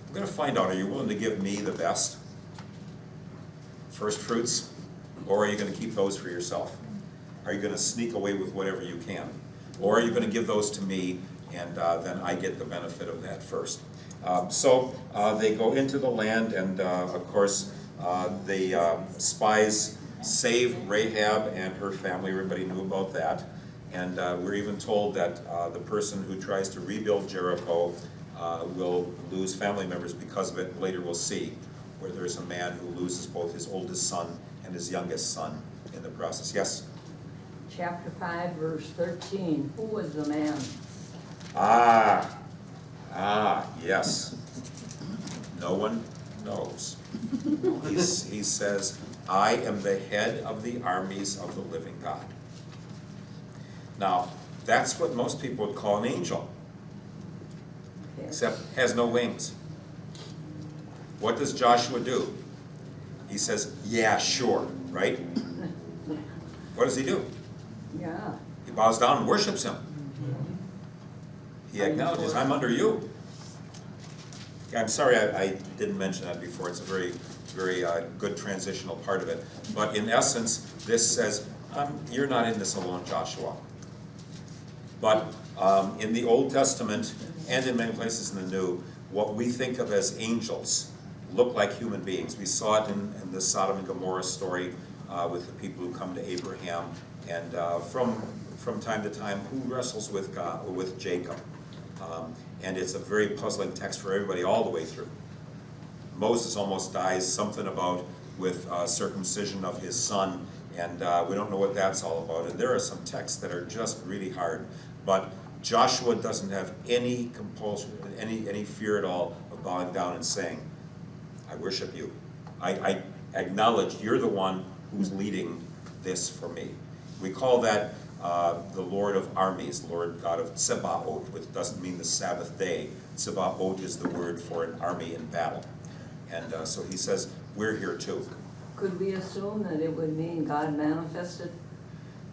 I'm going to find out, are you willing to give me the best? First fruits? Or are you going to keep those for yourself? Are you going to sneak away with whatever you can? Or are you going to give those to me, and then I get the benefit of that first? So they go into the land, and of course, the spies save Rahab and her family. Everybody knew about that. And we're even told that the person who tries to rebuild Jericho will lose family members because of it. Later we'll see where there's a man who loses both his oldest son and his youngest son in the process. Yes? Chapter 5, verse 13. Who was the man? Yes. No one knows. He says, I am the head of the armies of the living God. Now, that's what most people would call an angel, except has no wings. What does Joshua do? He says, yeah, sure, right? What does he do? Yeah. He bows down and worships him. He acknowledges, I'm under you. Yeah, I'm sorry I didn't mention that before. It's a very, very good transitional part of it. But in essence, this says, you're not in this alone, Joshua. But in the Old Testament, and in many places in the New, what we think of as angels look like human beings. We saw it in the Sodom and Gomorrah story with the people who come to Abraham, and from time to time, who wrestles with God, or with Jacob. And it's a very puzzling text for everybody all the way through. Moses almost dies, something about with circumcision of his son, and we don't know what that's all about. And there are some texts that are just really hard. But Joshua doesn't have any compulsion, any fear at all of bowing down and saying, I worship you. I acknowledge you're the one who's leading this for me. We call that the Lord of armies, Lord God of Tsebaot, which doesn't mean the Sabbath day. Tsebaot is the word for an army in battle. And so he says, we're here too. Could we assume that it would mean God manifested?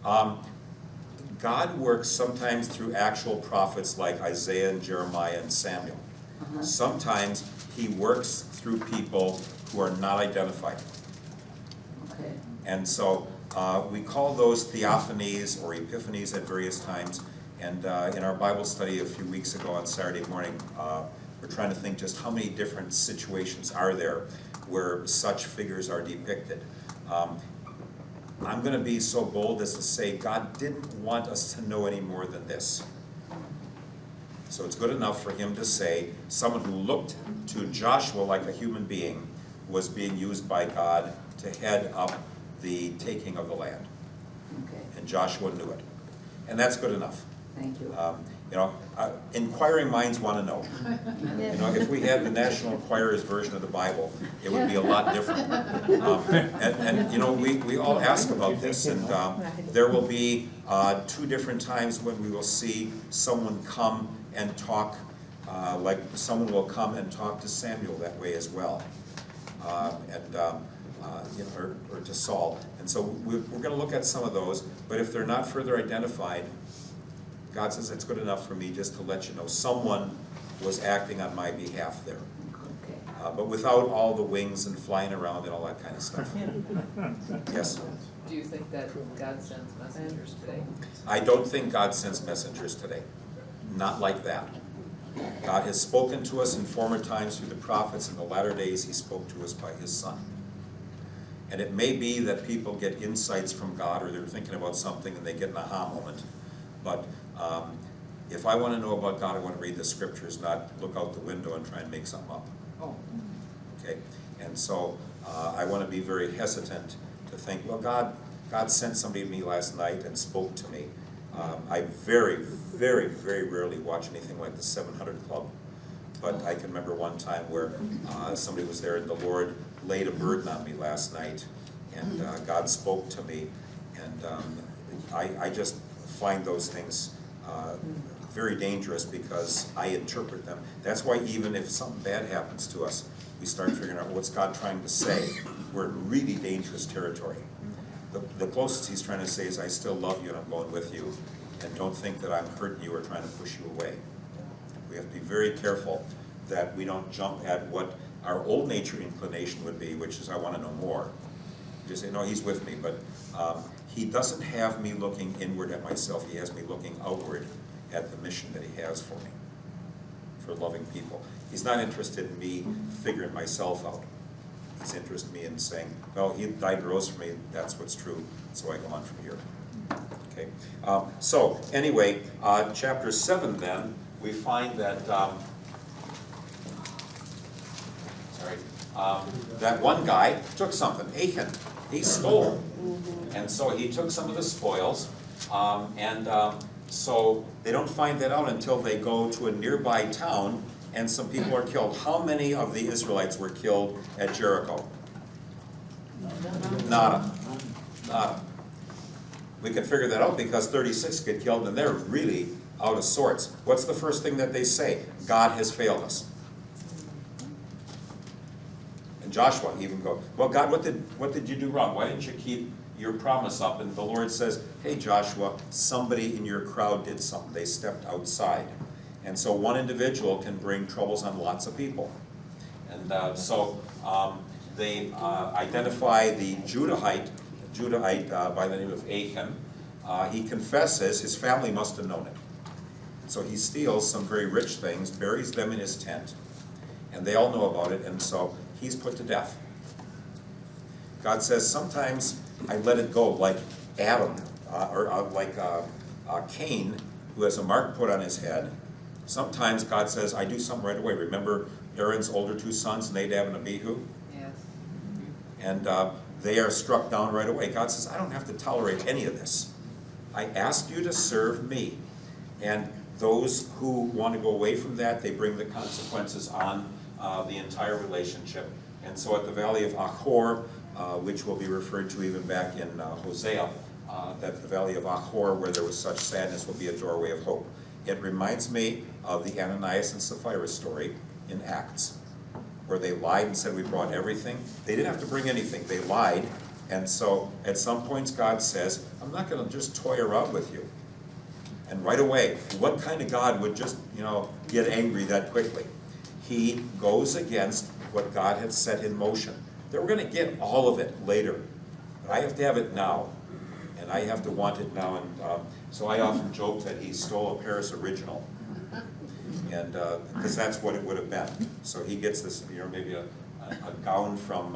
God works sometimes through actual prophets like Isaiah and Jeremiah and Samuel. Sometimes he works through people who are not identified. Okay. And so we call those theophanies or epiphanies at various times. And in our Bible study a few weeks ago on Saturday morning, we're trying to think just how many different situations are there where such figures are depicted. I'm going to be so bold as to say God didn't want us to know any more than this. So it's good enough for him to say someone who looked to Joshua like a human being was being used by God to head up the taking of the land. Okay, And Joshua knew it. And that's good enough. thank you. Inquiring minds want to know. If we had the National Enquirer's version of the Bible, it would be a lot different. We all ask about this, and there will be 2 different times when we will see someone come and talk, like someone will come and talk to Samuel that way as well, or to Saul. And so we're going to look at some of those, but if they're not further identified, God says it's good enough for me just to let you know someone was acting on my behalf there. Okay. But without all the wings and flying around and all that kind of stuff. Yes? Do you think that God sends messengers today? I don't think God sends messengers today. Not like that. God has spoken to us in former times through the prophets. In the latter days, he spoke to us by his Son. And it may be that people get insights from God, or they're thinking about something and they get an aha moment. But if I want to know about God, I want to read the scriptures, not look out the window and try and make something up. Oh. Okay? And so I want to be very hesitant to think, well, God sent somebody to me last night and spoke to me. I very, very, very rarely watch anything like the 700 Club. But I can remember one time where somebody was there and the Lord laid a burden on me last night, and God spoke to me. And I just find those things very dangerous because I interpret them. That's why even if something bad happens to us, we start figuring out what's God trying to say. We're in really dangerous territory. The closest he's trying to say is, I still love you and I'm going with you, and don't think that I'm hurting you or trying to push you away. We have to be very careful that we don't jump at what our old nature inclination would be, which is I want to know more. Just say, no, he's with me, but he doesn't have me looking inward at myself. He has me looking outward at the mission that he has for me, for loving people. He's not interested in me figuring myself out. He's interested in me in saying, well, he died and rose for me, that's what's true, so I go on from here. Okay. So anyway, chapter 7 then, we find that, that one guy took something, Achan. He stole. And so he took some of the spoils, so they don't find that out until they go to a nearby town and some people are killed. How many of the Israelites were killed at Jericho? Nada. Nada. We can figure that out because 36 get killed and they're really out of sorts. What's the first thing that they say? God has failed us. And Joshua even goes, well, God, what did you do wrong? Why didn't you keep your promise up? And the Lord says, hey, Joshua, somebody in your crowd did something. They stepped outside. And so one individual can bring troubles on lots of people. And so they identify the Judahite by the name of Achan. He confesses his family must have known it. So he steals some very rich things, buries them in his tent, and they all know about it, and so he's put to death. God says, sometimes I let it go, like Adam, like Cain, who has a mark put on his head. Sometimes God says, I do something right away. Remember Aaron's older 2 sons, Nadab and Abihu? Yes. And they are struck down right away. God says, I don't have to tolerate any of this. I asked you to serve me. And those who want to go away from that, they bring the consequences on the entire relationship. And so at the valley of Achor, which will be referred to even back in Hosea, that the valley of Achor, where there was such sadness, will be a doorway of hope. It reminds me of the Ananias and Sapphira story in Acts, where they lied and said, we brought everything. They didn't have to bring anything, they lied. And so at some points God says, I'm not gonna just toy around with you. And right away, what kind of God would just, get angry that quickly? He goes against what God had set in motion. They were gonna get all of it later, but I have to have it now. And I have to want it now, and so I often joke that he stole a Paris original. And, because that's what it would have been. So he gets this, maybe a gown from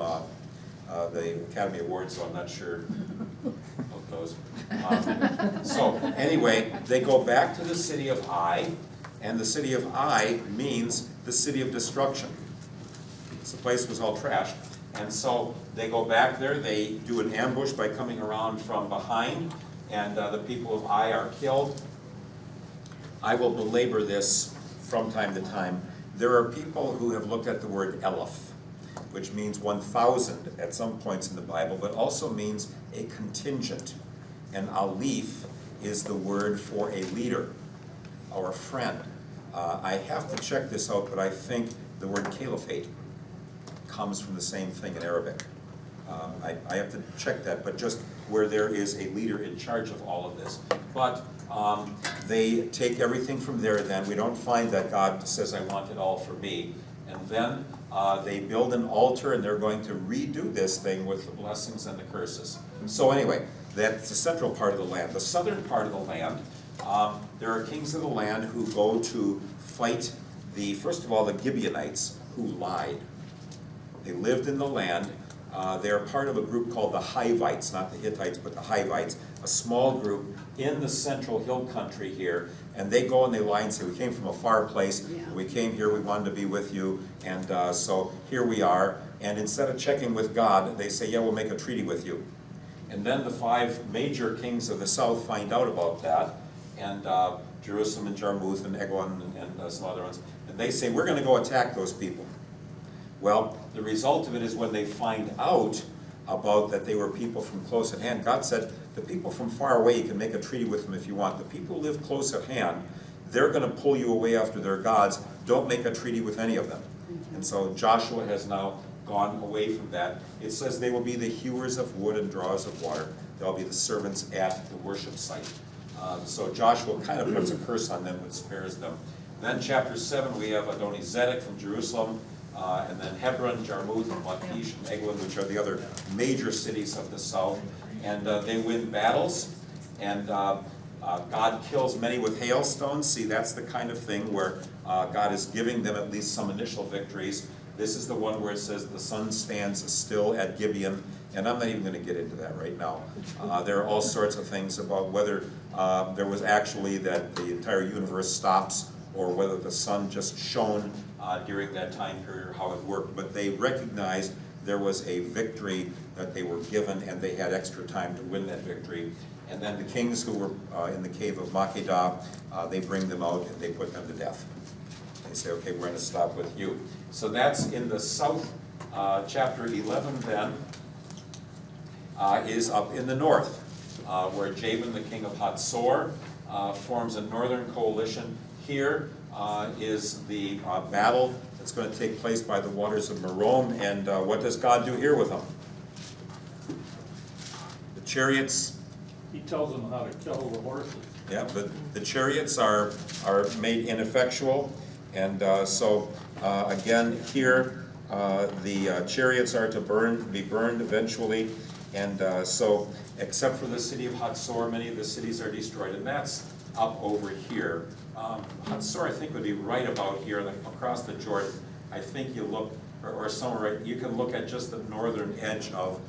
the Academy Awards, so I'm not sure how it goes. So anyway, they go back to the city of Ai, and the city of Ai means the city of destruction. The place was all trashed. And so they go back there, they do an ambush by coming around from behind, and the people of Ai are killed. I will belabor this from time to time. There are people who have looked at the word Eleph, which means 1,000 at some points in the Bible, but also means a contingent. And Aleph is the word for a leader or a friend. I have to check this out, but I think the word caliphate comes from the same thing in Arabic. I have to check that, but just where there is a leader in charge of all of this. But they take everything from there then. We don't find that God says, I want it all for me. And then they build an altar, and they're going to redo this thing with the blessings and the curses. So anyway, that's the central part of the land. The southern part of the land, there are kings of the land who go to fight first of all, the Gibeonites, who lied. They lived in the land. They're part of a group called the Hivites, not the Hittites, but the Hivites, a small group in the central hill country here. And they go and they lie and say, we came from a far place, we came here, we wanted to be with you, and so here we are. And instead of checking with God, they say, yeah, we'll make a treaty with you. And then the 5 major kings of the south find out about that, and Jerusalem and Jarmuth and Eglon and some other ones, and they say, we're going to go attack those people. Well, the result of it is when they find out about that they were people from close at hand, God said, the people from far away, you can make a treaty with them if you want. The people who live close at hand, they're going to pull you away after their gods. Don't make a treaty with any of them. And so Joshua has now gone away from that. It says they will be the hewers of wood and drawers of water. They'll be the servants at the worship site. So Joshua kind of puts a curse on them, but spares them. Then chapter 7, we have Adoni-Zedek from Jerusalem. And then Hebron, Jarmuth, and Lachish, and Eglon, which are the other major cities of the south. And they win battles, and God kills many with hailstones. See, that's the kind of thing where God is giving them at least some initial victories. This is the one where it says the sun stands still at Gibeon, and I'm not even going to get into that right now. There are all sorts of things about whether there was actually that the entire universe stops, or whether the sun just shone during that time period, or how it worked. But they recognized there was a victory that they were given, and they had extra time to win that victory. And then the kings who were in the cave of Makkedah, they bring them out and they put them to death. They say, okay, we're going to stop with you. So that's in the south. Chapter 11 then is up in the north, where Jabin, the king of Hatzor, forms a northern coalition. Here is the battle that's going to take place by the waters of Merom, and what does God do here with them? The chariots. He tells them how to kill the horses. Yeah, but the chariots are made ineffectual, and so again here the chariots are to be burned eventually, and so except for the city of Hatzor, many of the cities are destroyed, and that's up over here. Hatzor, I think, would be right about here, like across the Jordan. I think you look, or somewhere right, you can look at just the northern edge of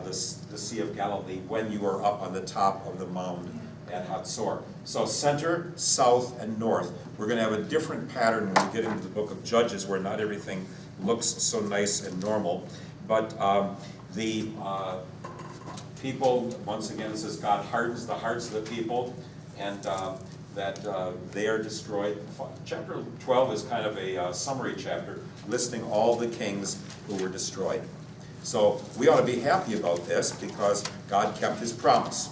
the Sea of Galilee when you are up on the top of the mound at Hatzor. So center, south, and north. We're going to have a different pattern when we get into the book of Judges, where not everything looks so nice and normal. But the people, once again, it says God hardens the hearts of the people, and that they are destroyed. Chapter 12 is kind of a summary chapter listing all the kings who were destroyed. So we ought to be happy about this because God kept his promise.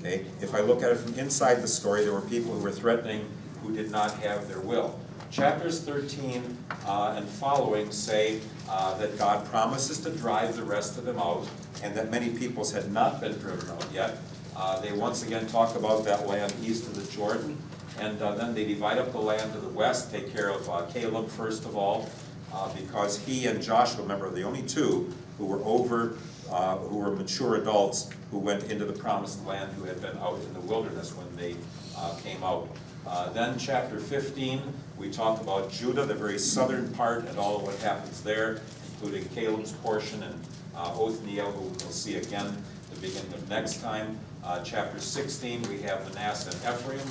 Okay, if I look at it from inside the story, there were people who were threatening who did not have their will. Chapters 13 and following say that God promises to drive the rest of them out, and that many peoples had not been driven out yet. They once again talk about that land east of the Jordan, and then they divide up the land to the west, take care of Caleb first of all, because he and Joshua, remember, are the only two who were mature adults who went into the promised land, who had been out in the wilderness when they came out. Then chapter 15, we talk about Judah, the very southern part, and all of what happens there, including Caleb's portion and Othniel, who we'll see again the beginning of next time. Chapter 16, we have Manasseh and Ephraim,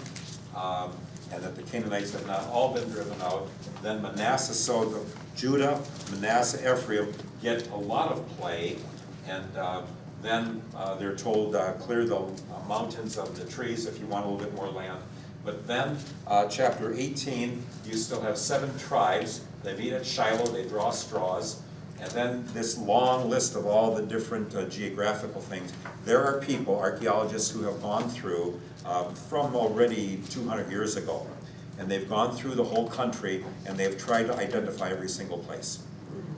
and that the Canaanites have not all been driven out. Then Manasseh, so Judah, Manasseh, Ephraim get a lot of play, and then they're told, clear the mountains of the trees if you want a little bit more land. But then, chapter 18, you still have 7 tribes. They meet at Shiloh, they draw straws. And then this long list of all the different geographical things. There are people, archaeologists, who have gone through from already 200 years ago. And they've gone through the whole country, and they've tried to identify every single place.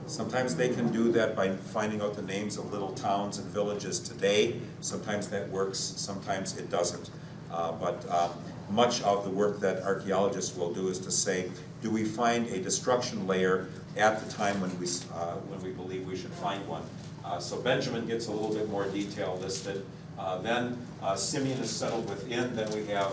Sometimes they can do that by finding out the names of little towns and villages today. Sometimes that works, sometimes it doesn't. But much of the work that archaeologists will do is to say, do we find a destruction layer at the time when we believe we should find one? So Benjamin gets a little bit more detail listed. Then Simeon is settled within. Then we have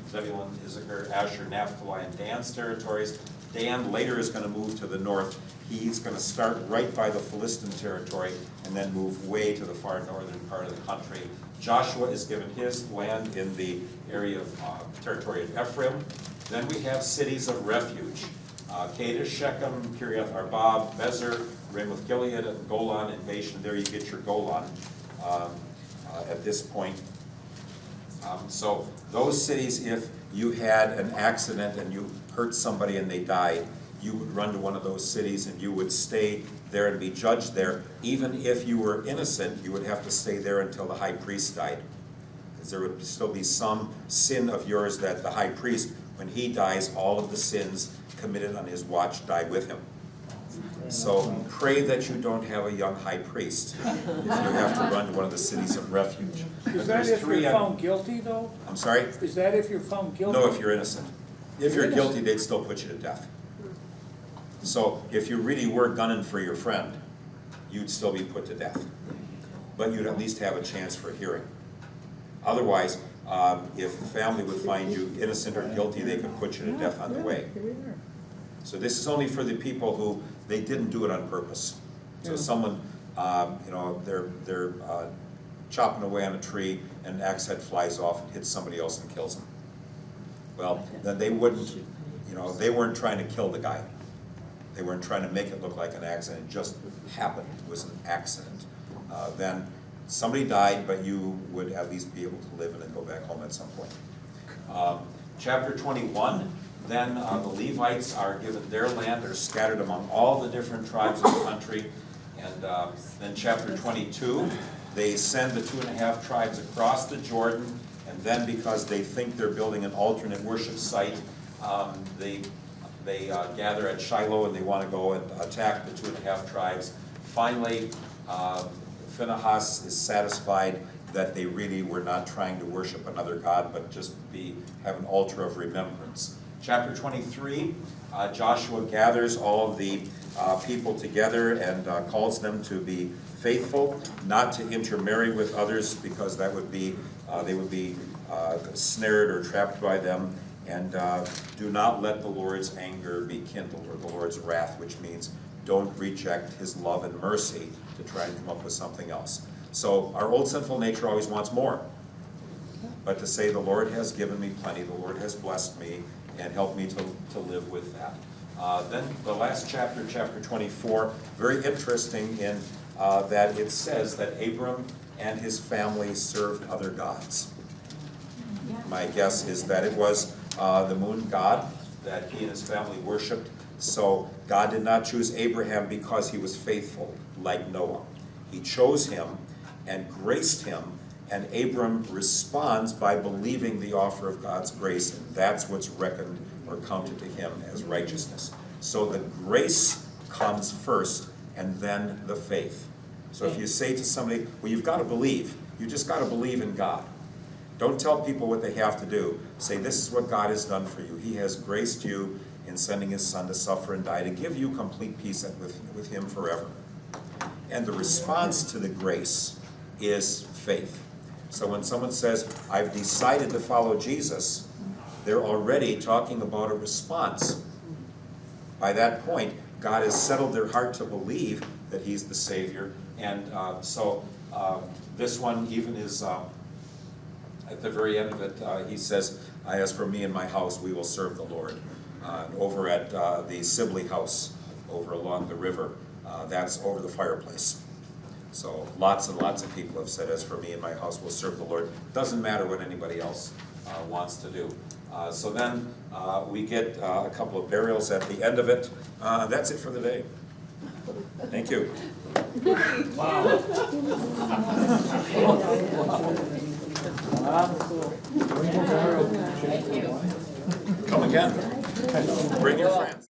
Zebulun, Issachar, Asher, Naphtali, and Dan's territories. Dan later is going to move to the north. He's going to start right by the Philistine territory and then move way to the far northern part of the country. Joshua is given his land in the area of territory of Ephraim. Then we have cities of refuge. Kadesh, Shechem, Kiriath Arbab, Bezer, Ramoth Gilead, and Golan and Bashan. There you get your Golan at this point. So those cities, if you had an accident and you hurt somebody and they died, you would run to one of those cities and you would stay there and be judged there. Even if you were innocent, you would have to stay there until the high priest died. Because there would still be some sin of yours that the high priest, when he dies, all of the sins committed on his watch die with him. So pray that you don't have a young high priest if you have to run to one of the cities of refuge. Is that if you're found guilty, though? I'm sorry? Is that if you're found guilty? No, if you're innocent. If you're guilty, they'd still put you to death. So if you really were gunning for your friend, you'd still be put to death. But you'd at least have a chance for a hearing. Otherwise, if the family would find you innocent or guilty, they could put you to death on the way. So this is only for the people who, they didn't do it on purpose. So someone, they're chopping away on a tree and an axe head flies off and hits somebody else and kills them. Well, then they wouldn't, they weren't trying to kill the guy. They weren't trying to make it look like an accident. It just happened. It was an accident. Then somebody died, but you would at least be able to live and then go back home at some point. Chapter 21, then the Levites are given their land. They're scattered among all the different tribes of the country. And then chapter 22, they send the 2.5 tribes across the Jordan. And then because they think they're building an alternate worship site, they gather at Shiloh and they want to go and attack the 2.5 tribes. Finally, Phinehas is satisfied that they really were not trying to worship another god, but just have an altar of remembrance. Chapter 23, Joshua gathers all of the people together and calls them to be faithful, not to intermarry with others, because that would be they would be snared or trapped by them. And do not let the Lord's anger be kindled, or the Lord's wrath, which means don't reject his love and mercy to try and come up with something else. So our old sinful nature always wants more. But to say the Lord has given me plenty, the Lord has blessed me, and helped me to live with that. Then the last chapter, chapter 24, very interesting in that it says that Abram and his family served other gods. My guess is that it was the moon god that he and his family worshipped. So God did not choose Abraham because he was faithful like Noah. He chose him and graced him And Abram responds by believing the offer of God's grace, and that's what's reckoned or counted to him as righteousness. So the grace comes first, and then the faith. So if you say to somebody, well, you've got to believe, you just got to believe in God. Don't tell people what they have to do. Say, this is what God has done for you. He has graced you in sending his son to suffer and die to give you complete peace with him forever. And the response to the grace is faith. So when someone says, I've decided to follow Jesus, they're already talking about a response. By that point, God has settled their heart to believe that he's the Savior. And so this one even is, at the very end of it, he says, as for me and my house, we will serve the Lord. Over at the Sibley house, over along the river, that's over the fireplace. So lots and lots of people have said, as for me and my house, we'll serve the Lord. Doesn't matter what anybody else wants to do. So then we get a couple of burials at the end of it. That's it for the day. Thank you. Come again. Bring your friends.